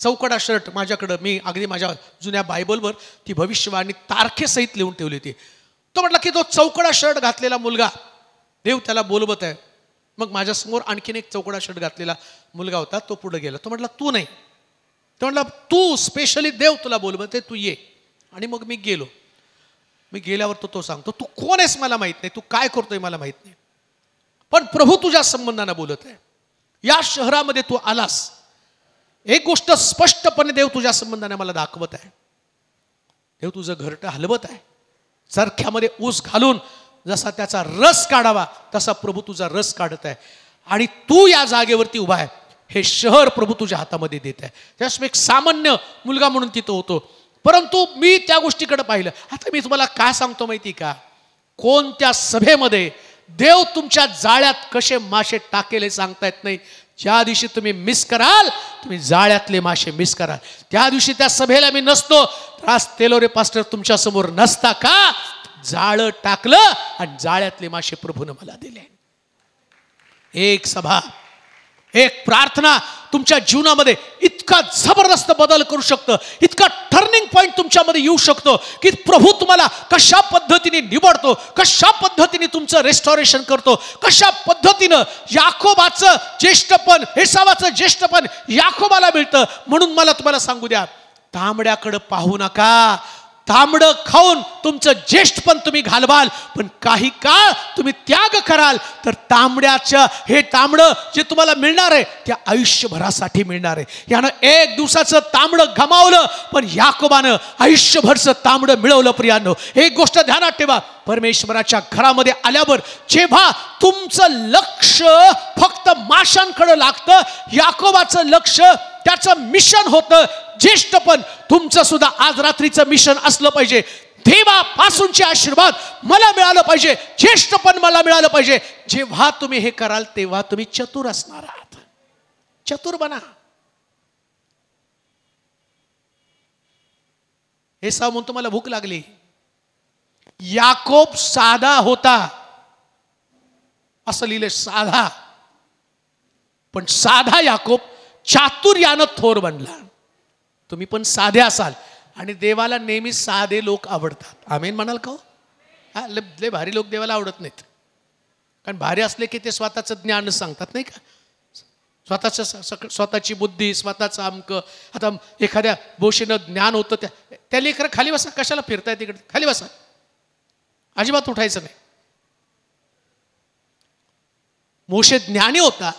चौकडा शर्ट माझ्याकडं, मी अगदी माझ्या जुन्या बायबलवर ती भविष्यवाणी तारखेसहित लिहून ठेवली होती. तो म्हटला की तो चौकडा शर्ट घातलेला मुलगा, देव त्याला बोलवत आहे. मग माझ्यासमोर आणखीन एक चौकडा शर्ट घातलेला मुलगा होता. तो पुढे गेला. तो म्हटला तू नाही. तो म्हटला तू स्पेशली देव तुला बोलवत आहे, तू ये. आणि मग मी गेलो. मी गेल्यावर तो सांगतो, तू कोण आहेस मला माहित नाही, तू काय करतोय मला माहित नाही, पण प्रभू तुझ्या संबंधानं बोलत आहे. या शहरामध्ये तू आलास, एक गोष्ट स्पष्टपणे देव तुझ्या संबंधाने मला दाखवत आहे. देव तुझं घरटं हलवत आहे. चरख्यामध्ये ऊस घालून जसा त्याचा रस काढावा तसा प्रभू तुझा रस काढत आहे. आणि तू या जागेवरती उभा आहे. हे शहर प्रभू तुझ्या हातामध्ये देत आहे. त्यामुळे एक सामान्य मुलगा म्हणून तिथं होतो, परंतु मी त्या गोष्टीकडे पाहिलं. आता मी तुम्हाला काय सांगतो माहिती का, कोणत्या सभेमध्ये देव तुमच्या जाळ्यात कसे मासे टाकेल हे सांगता येत नाही. ज्या दिवशी तुम्ही मिस कराल, तुम्ही जाळ्यातले मासे मिस कराल. त्या दिवशी त्या सभेला मी नसतो, त्रास तेलोरे पास्टर तुमच्या समोर नसता का, जाळं टाकलं आणि जाळ्यातले मासे प्रभूने मला दिले. एक सभा, एक प्रार्थना तुमच्या जीवनामध्ये इतका जबरदस्त बदल करू शकतं, इतका टर्निंग पॉइंट तुमच्यामध्ये येऊ शकतो की प्रभू तुम्हाला कशा पद्धतीने निवडतो, कशा पद्धतीने तुमचं रेस्टॉरेशन करतो, कशा पद्धतीनं याकोबाचं ज्येष्ठपण, एसावाचं ज्येष्ठपण याकोबाला मिळतं. म्हणून मला तुम्हाला सांगू द्या, तांबड्याकडे पाहू नका. तांबडं खाऊन तुमचं ज्येष्ठपण तुम्ही घालवाल, पण काही काळ तुम्ही त्याग कराल तर तांबड्याचं हे तांबडं जे तुम्हाला मिळणार आहे ते आयुष्यभरासाठी मिळणार आहे. यानं एक दिवसाचं तांबडं गमावलं, पण याकोबानं आयुष्यभरचं तांबडं मिळवलं. प्रियांनो, एक गोष्ट ध्यानात ठेवा, परमेश्वराच्या घरामध्ये आल्यावर जेव्हा तुमचं लक्ष फक्त माशांकडे लागतं, याकोबाचं लक्ष त्याचं मिशन होतं ज्येष्ठपण. तुमचं सुद्धा आज रात्रीचं मिशन असलं पाहिजे. देवापासूनचे आशीर्वाद मला मिळालं पाहिजे, ज्येष्ठपण मला मिळालं पाहिजे. जेव्हा तुम्ही हे कराल तेव्हा तुम्ही चतुर असणार आहात. चतुर बना. एसाव म्हणतो मला भूक लागली. याकोब साधा होता, असं लिहिले साधा, पण साधा याकोब चातुर्यानं थोर बनला. तुम्ही पण साधे असाल आणि देवाला नेहमी साधे लोक आवडतात. आमेन म्हणाल का? हा, लय भारी लोक देवाला आवडत नाहीत. कारण भारी असले की ते स्वतःचं ज्ञान सांगतात नाही का, स्वतःची बुद्धी, स्वतःचं अमकं. आता एखाद्या बोशीनं ज्ञान होतं, त्या लेकरं खाली बसा, कशाला फिरताय तिकडे, खाली बसा, अजिबात उठायचं नाही. मोशे ज्ञानी होता,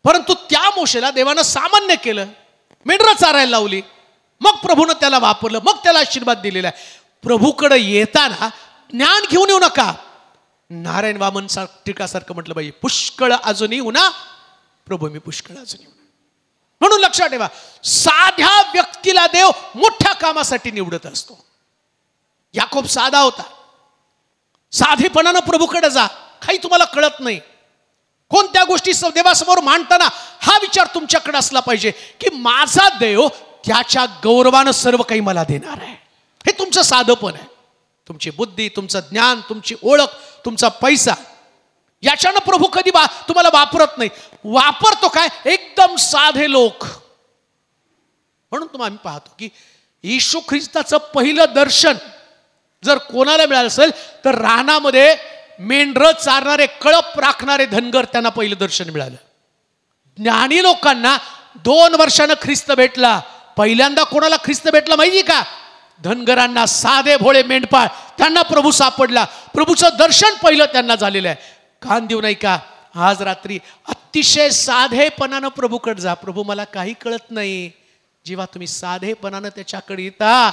परंतु त्या मोशेला देवानं सामान्य केलं, मेंढरं चारायला लावली, मग प्रभूनं त्याला वापरलं, मग त्याला आशीर्वाद दिलेला आहे. प्रभूकडे येताना ज्ञान घेऊन येऊ नका. नारायण वामन टीकासारखं म्हटलं पाहिजे, पुष्कळ अजूनही उन्हा प्रभू मी पुष्कळ अजूनही. म्हणून लक्षात ठेवा, साध्या व्यक्तीला देव मोठ्या कामासाठी निवडत असतो. याकोब साधा होता. साधेपणानं प्रभूकडे जा. काही तुम्हाला कळत नाही, कोणत्या गोष्टी देवासमोर मांडताना हा विचार तुमच्याकडे असला पाहिजे की माझा देव त्याच्या गौरवानं सर्व काही मला देणार आहे. हे तुमचं साधंपण आहे. तुमची बुद्धी, तुमचं ज्ञान, तुमची ओळख, तुमचा पैसा, याच्यानं प्रभू कधी तुम्हाला वापरत नाही. वापरतो काय? एकदम साधे लोक. म्हणून आम्ही पाहतो की येशू ख्रिस्ताचं पहिलं दर्शन जर कोणाला मिळालं असेल तर रानामध्ये मेंढरं चारणारे, कळप राखणारे धनगर, त्यांना पहिलं दर्शन मिळालं. ज्ञानी लोकांना 2 वर्षानं ख्रिस्त भेटला. पहिल्यांदा कोणाला ख्रिस्त भेटला माहिती का? धनगरांना, साधे भोळे मेंढपाळ, त्यांना प्रभू सापडला. प्रभूचं दर्शन पहिलं त्यांना झालेलं आहे. कान देऊ नाही का? आज रात्री अतिशय साधेपणानं प्रभूकडे जा. प्रभू मला काही कळत नाही. जेव्हा तुम्ही साधेपणानं त्याच्याकडे येता,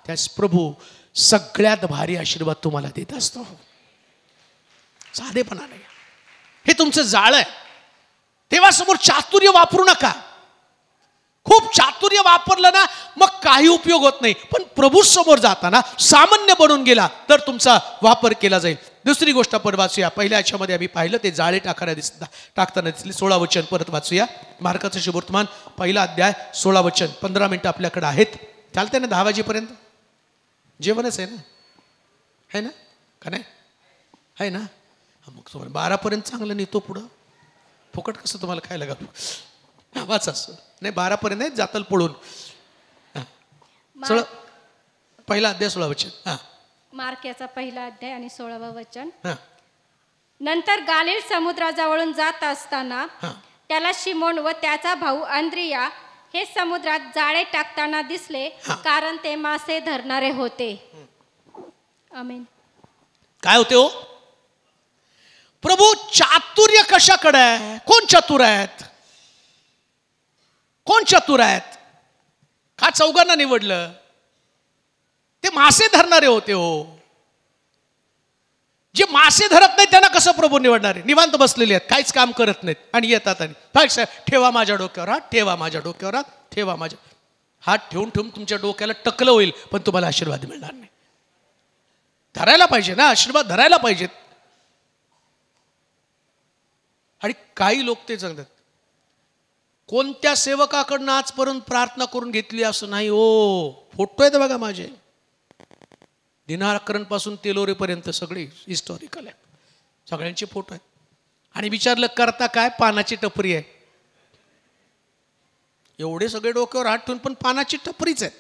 त्यास प्रभू सगळ्यात भारी आशीर्वाद तुम्हाला देत असतो. साधेपणाने, हे तुमचं जाळ आहे. देवासमोर चातुर्य वापरू नका. खूप चातुर्य वापरलं ना मग काही उपयोग होत नाही. पण प्रभू समोर जाताना सामान्य बनून गेला तर तुमचा वापर केला जाईल. दुसरी गोष्ट आपण वाचूया. पहिल्या याच्यामध्ये आम्ही पाहिलं ते जाळे टाकताना दिसले. 16 वचन परत वाचूया. मार्काचं शुभवर्तमान 1 अध्याय 16 वचन. 15 मिनिटं आपल्याकडे आहेत. चालतंय ना? 10 वाजेपर्यंत जेवणच आहे ना? आहे ना? का नाही आहे ना? मग तुम्हाला 12 पर्यंत चांगलं नेतो पुढं. फुकट कसं तुम्हाला खायला घालू? वाचा नाही, 12 पर्यंत नाही जाताल पळून. 1 अध्याय 16 वचन. मार्क याचा 1 अध्याय आणि 16 वचन. नंतर गालिल समुद्राजवळून जात असताना त्याला शिमोन व त्याचा भाऊ अंद्रिया हे समुद्रात जाळे टाकताना दिसले, कारण ते मासे धरणारे होते. आमेन. काय होते हो? प्रभू चातुर्य कशाकडे आहे? कोण चतुर आहेत? कोण चतुर आहेत? का चौघांना निवडलं? ते मासे धरणारे होते हो. जे मासे धरत नाहीत त्यांना कसं प्रभू निवडणारे? निवांत बसलेले आहेत, काहीच काम करत नाहीत आणि येतात आणि ठेवा माझ्या डोक्यावर हात, ठेवा माझ्या डोक्यावर हात, ठेवा माझ्या हात. ठेवून ठेवून तुमच्या डोक्याला टकलं होईल, पण तुम्हाला आशीर्वाद मिळणार नाही. धरायला पाहिजे ना, आशीर्वाद धरायला पाहिजेत. आणि काही लोक ते सांगतात, कोणत्या सेवकाकडनं आजपर्यंत प्रार्थना करून घेतली असं नाही हो. फोटो आहेत बघा माझे, दिनाकरणपासून तेलोरेपर्यंत सगळे हिस्टॉरिकल आहे, सगळ्यांचे फोटो आहेत. आणि विचारलं करता काय? पानाची टपरी आहे. एवढे सगळे डोक्यावर हात ठेवून पण पानाची टपरीच आहे.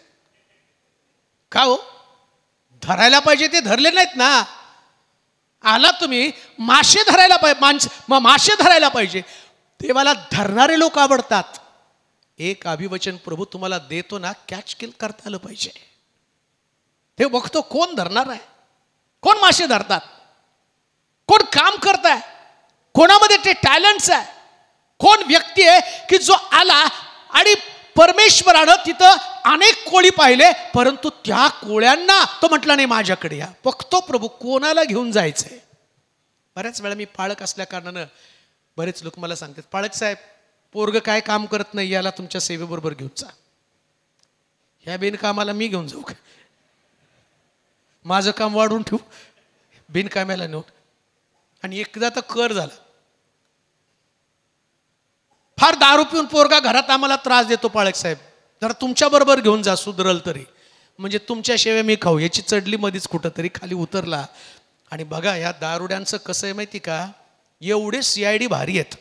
का हो? धरायला पाहिजे ते धरले नाहीत ना. आला तुम्ही मासे धरायला पाहिजे, मासे धरायला पाहिजे. देवाला धरणारे लोक आवडतात. एक अभिवचन प्रभू तुम्हाला देतो ना, कॅच करता आलं पाहिजे. ते बघतो कोण धरणार आहे, कोण मासे धरतात, कोण काम करताय, कोणामध्ये ते टॅलेंट्स आहे, कोण व्यक्ती आहे की जो आला आणि परमेश्वरानं तिथं अनेक कोळी पाहिले, परंतु त्या कोळ्यांना तो म्हटला नाही माझ्याकडे या. बघतो प्रभू कोणाला घेऊन जायचंय. बऱ्याच वेळा मी पाळक असल्या कारणानं बरेच लोक मला सांगतात, पाळक साहेब पोरग काय काम करत नाही, याला तुमच्या सेवेबरोबर घेऊन जा. ह्या बिनकामाला मी घेऊन जाऊ का? माझं काम वाढून ठेवू, बिनकामाला नोट. आणि एकदा तर कर झाला, फार दारू पिऊन पोरगा घरात आम्हाला त्रास देतो, पाळक साहेब जरा तुमच्या बरोबर घेऊन जा, सुधरल तरी. म्हणजे तुमच्या शेवे मी खाऊ, याची चढली मध्येच कुठंतरी खाली उतरला आणि बघा या दारुड्यांचं कसं आहे माहिती का, एवढे CID भारी आहेत,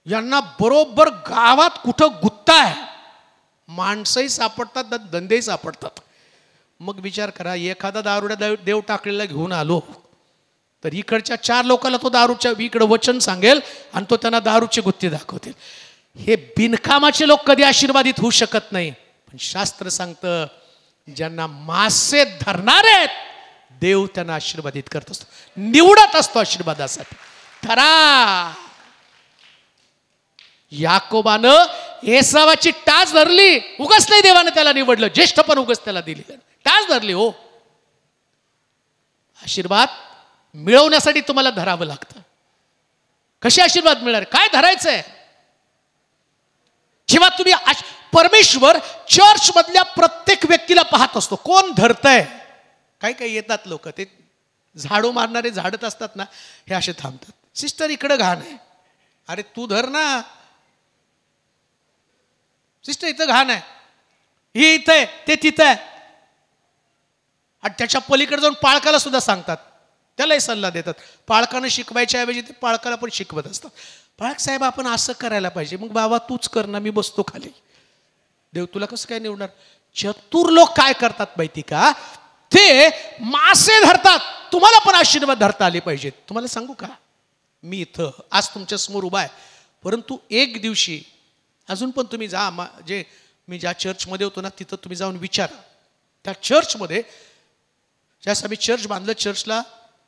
यांना बरोबर गावात कुठं गुत्ताय, माणसंही सापडतात, धंदेही सापडतात. मग विचार करा, एखादा दारुड्या देव टाकलेला घेऊन आलो तर इकडच्या 4 लोकांना तो दारूच्या इकडं वचन सांगेल आणि तो त्यांना दारूची गुत्ती दाखवतील. हे बिनकामाचे लोक कधी आशीर्वादित होऊ शकत नाही. पण शास्त्र सांगतं ज्यांना मासे धरणारे आहेत देव त्यांना आशीर्वादित करत असतो, निवडत असतो आशीर्वादासाठी. धरा. याकोबानं एसावाची टाच धरली, उगाच नाही देवानं त्याला निवडलं, ज्येष्ठ पण उगाच त्याला दिली, टाच धरली. हो, आशीर्वाद मिळवण्यासाठी तुम्हाला धरावं लागतं. कसे आशीर्वाद मिळणार, काय धरायचंय? जेव्हा तुम्ही परमेश्वर चर्च मधल्या प्रत्येक व्यक्तीला पाहत असतो, कोण धरतंय. काही काही येतात लोक, ते झाडू मारणारे झाडत असतात ना, हे असे थांबतात, सिस्टर इकडं घाण आहे, अरे तू धर ना, सिस्टर इथं घाण आहे, हे इथं आहे, ते तिथं आहे. आणि त्याच्या पलीकडे जाऊन पाळकाला सुद्धा सांगतात, त्यालाही सल्ला देतात. पाळकानं शिकवायच्या ऐवजी ते पाळकाला पण शिकवत असतात. पाळक साहेब आपण असं करायला पाहिजे. मग बाबा तूच कर ना, मी बसतो खाली. देव तुला कसं काय निवडणार? चतुर लोक काय करतात माहिती का, ते मासे धरतात. तुम्हाला पण आशीर्वाद धरता आले पाहिजेत. तुम्हाला सांगू का, मी इथं आज तुमच्या समोर उभा आहे, परंतु एक दिवशी अजून पण तुम्ही जा, जे मी ज्या चर्चमध्ये होतो ना तिथं तुम्ही जाऊन विचारा. त्या चर्चमध्ये ज्यास आम्ही चर्च बांधलं, चर्चला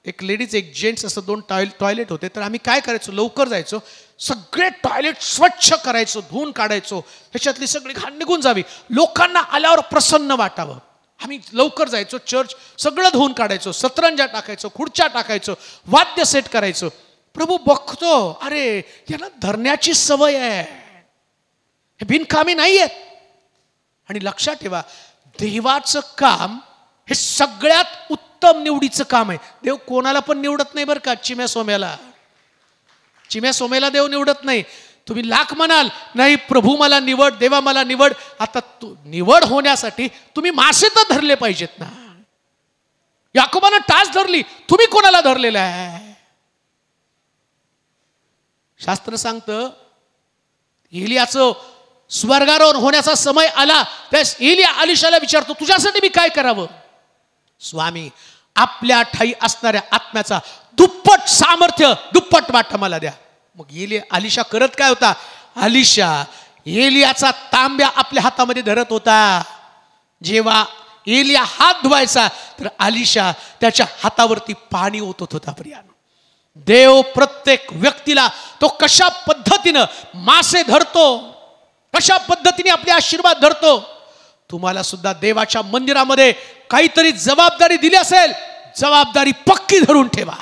एक लेडीज एक जेंट्स असं 2 टॉयलेट होते. तर आम्ही काय करायचो, लवकर जायचो, सगळे टॉयलेट स्वच्छ करायचो, धुवून काढायचो, त्याच्यातली सगळी घाण निघून जावी, लोकांना आल्यावर प्रसन्न वाटावं. आम्ही लवकर जायचो, चर्च सगळं धुवून काढायचो, सतरंजा टाकायचो, खुर्च्या टाकायचो, वाद्य सेट करायचो. प्रभू बघतो, अरे यांना धरण्याची सवय आहे, हे बिनकामी नाही आहेत. आणि लक्षात ठेवा, देवाचं काम हे सगळ्यात उत्तम निवडीचं काम आहे. देव कोणाला पण निवडत नाही बरं का. चिम्या सोम्याला देव निवडत नाही. तुम्ही लाख म्हणाल, नाही प्रभू मला निवड, देवा मला निवड. आता निवड होण्यासाठी तुम्ही मासे तर धरले पाहिजेत ना. याकोबानं टाच धरली, तुम्ही कोणाला धरलेला आहे? शास्त्र सांगतं एलियाचं स्वर्गारोहण होण्याचा समय आला. त्यास एलिया अलिशाला विचारतो, तुझ्यासाठी मी काय करावं? स्वामी, आपल्या ठाई असणाऱ्या आत्म्याचा दुप्पट सामर्थ्य, दुप्पट वाटा मला द्या. मग एलिया अलिशा करत काय होता? अलिशा एलियाचा तांब्या आपल्या हातामध्ये धरत होता. जेव्हा एलिया हात धुवायचा तर अलिशा त्याच्या हातावरती पाणी ओतत होता. प्रियानो, देव प्रत्येक व्यक्तीला तो कशा पद्धतीनं मासे धरतो, कशा पद्धतीने आपले आशीर्वाद धरतो. तुम्हाला सुद्धा देवाच्या मंदिरामध्ये काहीतरी जबाबदारी दिली असेल, जबाबदारी पक्की धरून ठेवा,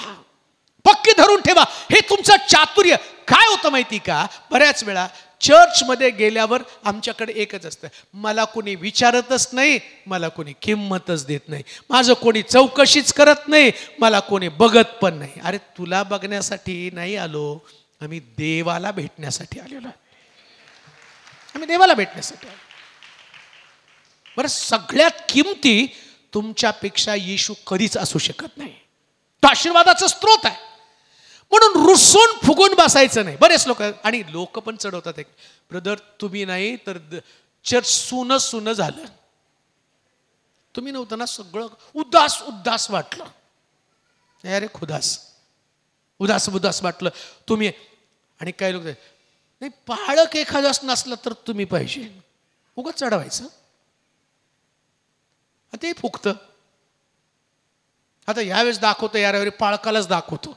पक्की धरून ठेवा. हे तुमचं चातुर्य. काय होतं माहिती का, बऱ्याच वेळा चर्चमध्ये गेल्यावर आमच्याकडे एकच असतं, मला कोणी विचारतच नाही, मला कोणी किंमतच देत नाही, माझं कोणी चौकशीच करत नाही, मला कोणी बघत पण नाही. अरे तुला बघण्यासाठी नाही आलो, आम्ही देवाला भेटण्यासाठी आलेलो. आम्ही देवाला भेटण्यासाठी आलो. बरं, सगळ्यात किमती तुमच्यापेक्षा येशू कधीच असू शकत नाही. तो आशीर्वादाचा स्रोत आहे. म्हणून रुसून फुगून बसायचं नाही. बरेच लोक, आणि लोक पण चढवतात, एक ब्रदर तुम्ही नाही तर चर्च सुन झालं, तुम्ही नव्हतं ना, सगळं उदास वाटलं. अरे खुदास उदास वाटलं तुम्ही. आणि काही लोक नाही, पाळक एखादाच नसला तर तुम्ही पाहिजे, उगाच चढवायचं, ते फुकतं. आता यावेळेस दाखवतो, यावेळी पाळकालाच दाखवतो.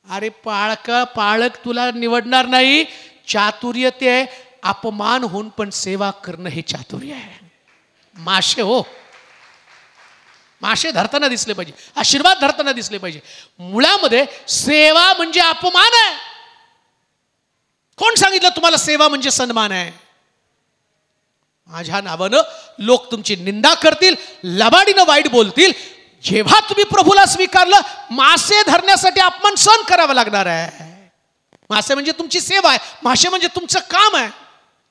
अरे पाळक तुला निवडणार नाही. चातुर्य ते अपमान होऊन पण सेवा करणं हे चातुर्य आहे. मासे हो, मासे धरताना दिसले पाहिजे, आशीर्वाद धरताना दिसले पाहिजे. मुळामध्ये सेवा म्हणजे अपमान आहे. कोण सांगितलं तुम्हाला सेवा म्हणजे सन्मान आहे? माझ्या नावानं लोक तुमची निंदा करतील, लबाडीनं वाईट बोलतील. जेव्हा तुम्ही प्रभूला स्वीकारलं, मासे धरण्यासाठी अपमान सहन करावा लागणार आहे. मासे म्हणजे तुमची सेवा आहे, मासे म्हणजे तुमचं काम आहे.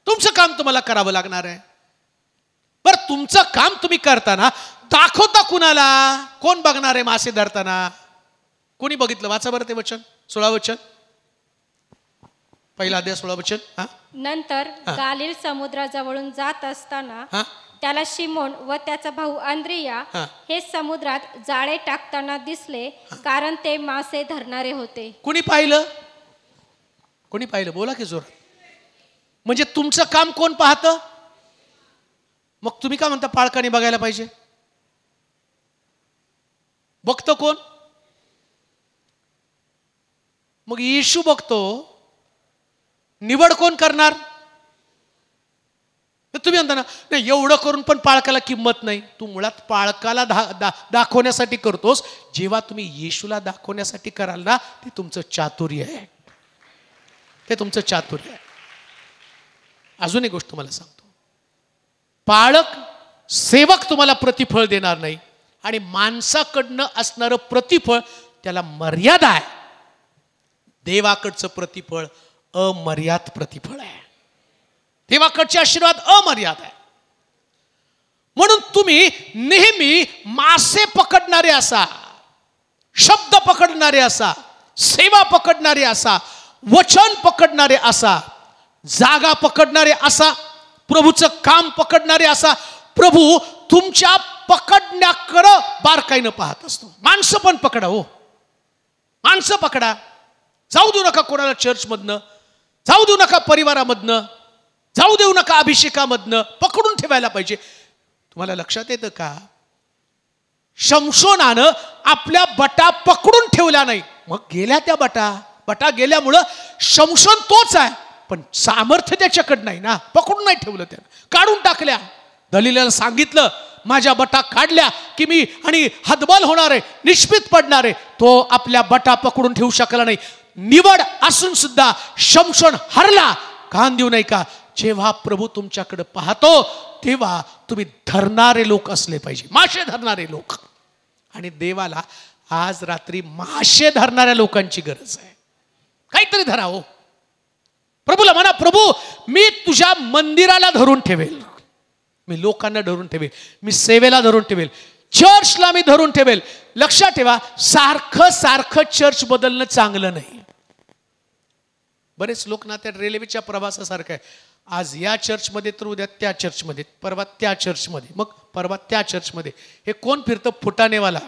तुमचं काम तुम्हाला करावं लागणार आहे. बरं, तुमचं काम तुम्ही करताना दाखवता कुणाला? कोण बघणार आहे मासे धरताना? कोणी बघितलं? वाचा बरं ते वचन, 16 वचन, पहिला अध्याय 16 वचन. नंतर गालिल समुद्राजवळून जात असताना त्याला शिमोन व त्याचा भाऊ अंद्रिया हे समुद्रात जाळे टाकताना दिसले, कारण ते मासे धरणारे होते. कोणी पाहिलं? कोणी पाहिलं? बोला की जोरात. म्हणजे तुमचं काम कोण पाहतं? मग तुम्ही काय म्हणता पाळकाने बघायला पाहिजे? बघतो कोण? मग येशू बघतो, निवड कोण करणार? तुम्ही म्हणता ना, नाही एवढं करून पण पाळकाला किंमत नाही. तू मुळात पाळकाला दाखवण्यासाठी करतोस. जेव्हा तुम्ही येशूला दाखवण्यासाठी कराल ना, ते तुमचं चातुर्य आहे. ते तुमचं चातुर्य आहे. अजून एक गोष्ट तुम्हाला सांगतो, पाळक सेवक तुम्हाला प्रतिफळ देणार नाही, आणि माणसाकडनं असणारं प्रतिफळ त्याला मर्यादा आहे. देवाकडचं प्रतिफळ अमर्याद प्रतिफळ आहे. देवाकडचे आशीर्वाद अमर्याद आहे. म्हणून तुम्ही नेहमी मासे पकडणारे असा, शब्द पकडणारे असा, सेवा पकडणारे असा, वचन पकडणारे असा, जागा पकडणारे असा, प्रभूचं काम पकडणारे असा. प्रभू तुमच्या पकडण्याकडं बारकाईनं पाहत असतो. माणसं पण पकडा हो, माणसं पकडा. जाऊ देऊ नका कोणाला चर्चमधनं, जाऊ देऊ नका परिवारामधनं, जाऊ देऊ नका अभिषेकामधनं. पकडून ठेवायला पाहिजे. तुम्हाला लक्षात येतं का, शमशोनानं आपल्या बटा पकडून ठेवल्या नाही, मग गेल्या त्या बटा गेल्यामुळं शमशोन तोच आहे, पण सामर्थ्य त्याच्याकडे नाही ना. पकडून नाही ठेवलं, त्यानं काढून टाकल्या. दलीलाला सांगितलं, माझ्या बटा काढल्या की मी आणि हतबल होणार आहे, निष्पित पडणार आहे. तो आपल्या बटा पकडून ठेवू शकला नाही. निवड असून सुद्धा शमशोन हरला. कान देऊ नाही का? जेव्हा प्रभू तुमच्याकडे पाहतो तेव्हा तुम्ही धरणारे लोक असले पाहिजे, मासे धरणारे लोक. आणि देवाला आज रात्री मासे धरणाऱ्या लोकांची गरज आहे. काहीतरी धरा हो. प्रभूला म्हणा, प्रभू मी तुझ्या मंदिराला धरून ठेवेल, मी लोकांना धरून ठेवेल, मी सेवेला धरून ठेवेल, चर्चला मी धरून ठेवेल. लक्षात ठेवा, सारखं सारखं चर्च बदलणं चांगलं नाही. बरेच लोक ना त्या रेल्वेच्या प्रवासासारखं आहे. आज या चर्चमध्ये तर उद्या त्या चर्चमध्ये, परवा त्या चर्चमध्ये, मग परवा त्या चर्चमध्ये. हे कोण फिरतं? फुटाणेवाला.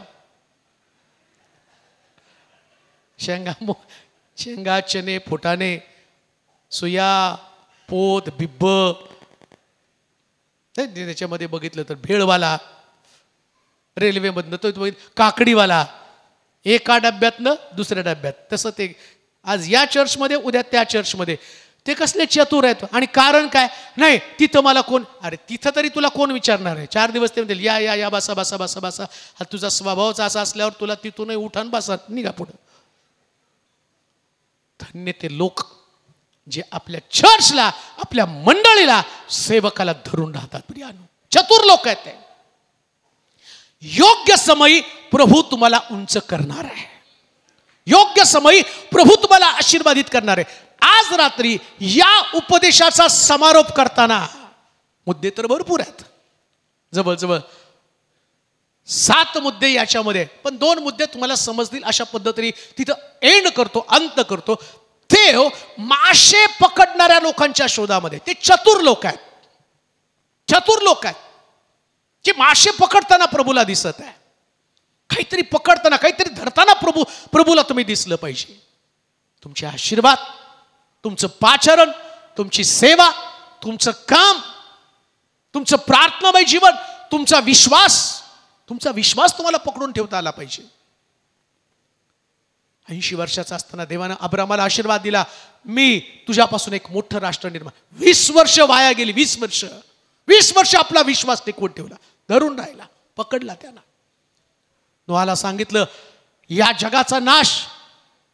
शेंगा चणे फुटाणे, सुया पोत बिब्ब, त्याच्यामध्ये बघितलं तर भेळवाला, रेल्वेमधनं तो काकडीवाला, एका डब्यातनं दुसऱ्या डब्यात. तसं ते आज या चर्चमध्ये उद्या त्या चर्चमध्ये. ते कसले चतुर आहेत. आणि कारण काय? नाही तिथं मला कोण, अरे तिथं तरी तुला कोण विचारणार आहे? 4 दिवस ते म्हणतील या या या बसा बसा बसा बसा. हा तुझा स्वभावच असा असल्यावर तुला तिथूनही उठान बसा, निघा पुढं. धन्य ते लोक जे आपल्या चर्चला, आपल्या मंडळीला, सेवकाला धरून राहतात. प्रियानो, चतुर लोक आहेत ते. योग्य समयी प्रभू तुम्हाला उंच करणार आहे. योग्य समयी प्रभू तुम्हाला आशीर्वादित करणार आहे. आज रात्री या उपदेशाचा समारोप करताना मुद्दे तर भरपूर आहेत, जवळजवळ 7 मुद्दे याच्यामध्ये, पण 2 मुद्दे तुम्हाला समजतील अशा पद्धतीने तिथं एंड करतो, अंत करतो. ते मासे पकडणाऱ्या लोकांच्या शोधामध्ये. ते चतुर लोक आहेत, चतुर लोक आहेत, जे मासे पकडताना प्रभूला दिसत आहे. काहीतरी पकडताना, काहीतरी धरताना प्रभूला तुम्ही दिसलं पाहिजे. तुमचे आशीर्वाद, तुमचं पाचारण, तुमची सेवा, तुमचं काम, तुमचं प्रार्थनामय जीवन, तुमचा विश्वास तुम्हाला पकडून ठेवता आला पाहिजे. 80 वर्षाचा असताना देवानं अब्रामाला आशीर्वाद दिला, मी तुझ्यापासून एक मोठं राष्ट्र निर्माण. 20 वर्ष वाया गेली. 20 वर्ष आपला विश्वास टिकवून ठेवला, धरून राहिला, पकडला त्याला. नोहाला सांगितलं, या जगाचा नाश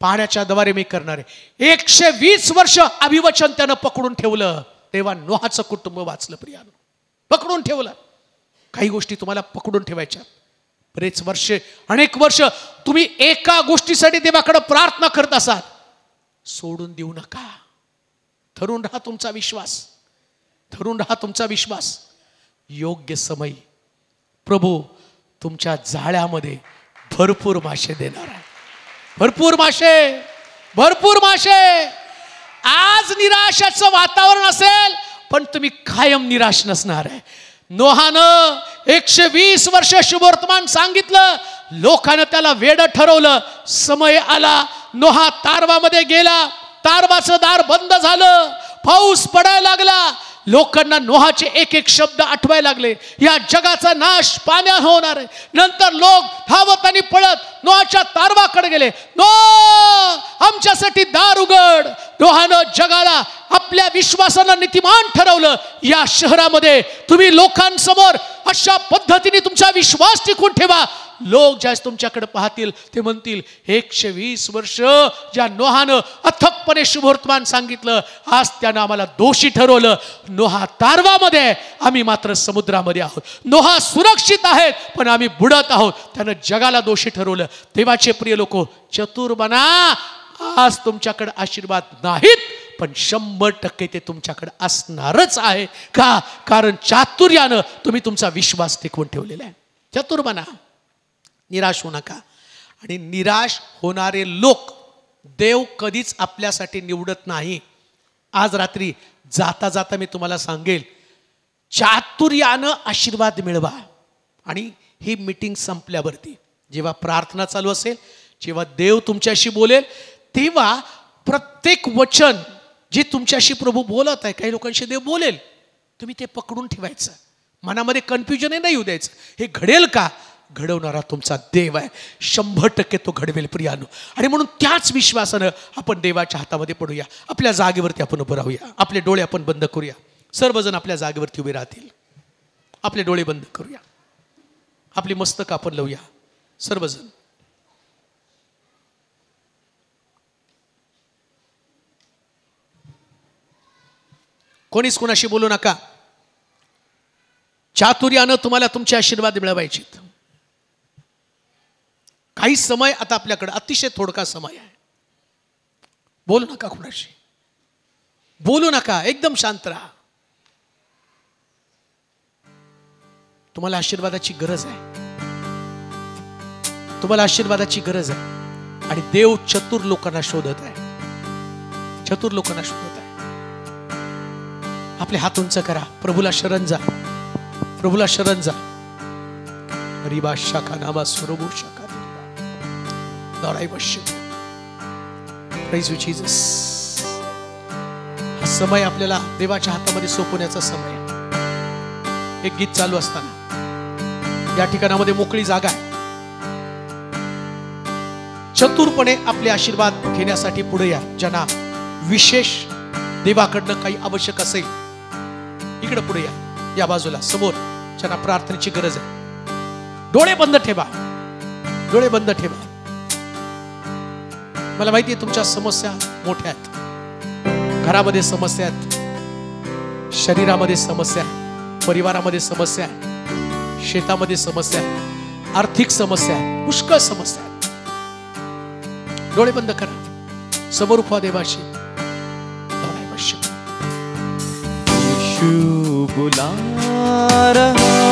पाण्याच्या द्वारे मी करणार आहे. 120 वर्ष अभिवचन त्यानं पकडून ठेवलं. तेव्हा नोहाचं कुटुंब वाचलं. प्रियानो, पकडून ठेवलं. काही गोष्टी तुम्हाला पकडून ठेवायच्या. बरेच वर्ष, अनेक वर्ष तुम्ही एका गोष्टीसाठी देवाकडे प्रार्थना करत असाल, सोडून देऊ नका. धरून राहा तुमचा विश्वास, धरून राहा तुमचा विश्वास. योग्य समय प्रभू तुमच्या जाळ्यामध्ये भरपूर मासे देणार आहे. भरपूर मासे, भरपूर मासे. आज निराशाचं वातावरण असेल पण तुम्ही कायम निराश नसणार आहे. नोहानं 120 वर्ष शुभवर्तमान सांगितलं, लोकांना त्याला वेड ठरवलं. समय आला, नोहा तारवामध्ये गेला, तारवाचं दार बंद झालं, पाऊस पडायला लागला. लोकांना नोहाचे एक एक शब्द आठवायला लागले, या जगाचा नाश पाण्यात होणार आहे. नंतर लोक धावत आणि पळत नोहाच्या तारवाकडे गेले. नोह, आमच्यासाठी दार उघड. नोहानं जगाला आपल्या विश्वासानं नीतिमान ठरवलं. या शहरामध्ये तुम्ही लोकांसमोर अशा पद्धतीने तुमचा विश्वास टिकून ठेवा. लोक ज्यास तुमच्याकडे पाहतील ते म्हणतील, 120 वर्ष ज्या नोहानं अथकपणे शुभवर्तमान सांगितलं, आज त्यानं आम्हाला दोषी ठरवलं. नोहा तारवामध्ये, आम्ही मात्र समुद्रामध्ये आहोत. नोहा सुरक्षित आहेत पण आम्ही बुडत आहोत. त्यानं जगाला दोषी ठरवलं. देवाचे प्रिय लोक, चतुर बना. आज तुमच्याकडे आशीर्वाद नाहीत पण 100% ते तुमच्याकडे असणारच आहे. का? कारण चातुर्यानं तुम्ही तुमचा विश्वास टिकवून ठेवलेला आहे. चतुर बना, निराश होऊ नका. आणि निराश होणारे लोक देव कधीच आपल्यासाठी निवडत नाही. आज रात्री जाता जाता मी तुम्हाला सांगेल, चातुर्यानं आशीर्वाद मिळवा. आणि ही मीटिंग संपल्यावरती जेव्हा प्रार्थना चालू असेल, जेव्हा देव तुमच्याशी बोलेल, तेव्हा प्रत्येक वचन जे तुमच्याशी प्रभू बोलत आहे, काही लोकांशी देव बोलेल, तुम्ही ते पकडून ठेवायचं. मनामध्ये कन्फ्युजन नाही येऊ द्यायचं. हे घडेल का? घडवणारा तुमचा देव आहे. 100% तो घडवेल प्रियानो. आणि म्हणून त्याच विश्वासानं आपण देवाच्या हातामध्ये पडूया. आपल्या जागेवरती आपण उभं राहूया. आपले डोळे आपण बंद करूया. सर्वजण आपल्या जागेवरती उभे राहतील. आपले डोळे बंद करूया. आपली मस्तक आपण लावूया. सर्वजण कोणीच कोणाशी बोलू नका. चातुर्यानं तुम्हाला तुमचे आशीर्वाद मिळवायचे. काही समय आता आपल्याकडे अतिशय थोडका समय आहे. बोलू नका, कोणाशी बोलू नका. एकदम शांत राहा. तुम्हाला आशीर्वादाची गरज आहे. तुम्हाला आशीर्वादाची गरज आहे. आणि देव चतुर लोकांना शोधत आहे. चतुर लोकांना शोधत आहे. आपले हात उंच करा. प्रभूला शरण जा. प्रभूला शरण जा. रिबा शाखा नामा सुरभू शाखा. Lord, I worship you. Praise you, Jesus. हा समय आपल्याला देवाच्या हातामध्ये सोपवण्याचा समय आहे. एक गीत चालू असताना या ठिकाणामध्ये मोकळी जागा आहे. चतुरपणे आपले आशीर्वाद घेण्यासाठी पुढे या. ज्यांना विशेष देवाकडनं काही आवश्यक असेल, इकडे पुढे या. या बाजूला समोर ज्यांना प्रार्थनेची गरज आहे, डोळे बंद ठेवा. डोळे बंद ठेवा. मला माहिती आहे तुमच्या समस्या मोठ्या आहेत. घरामध्ये समस्या आहेत, शरीरामध्ये समस्या आहे, परिवारामध्ये समस्या आहे, शेतामध्ये समस्या आहे, आर्थिक समस्या आहे, पुष्कळ समस्या आहेत. डोळे बंद करा. समोर उभा देवाशी. यीशु बुला रहा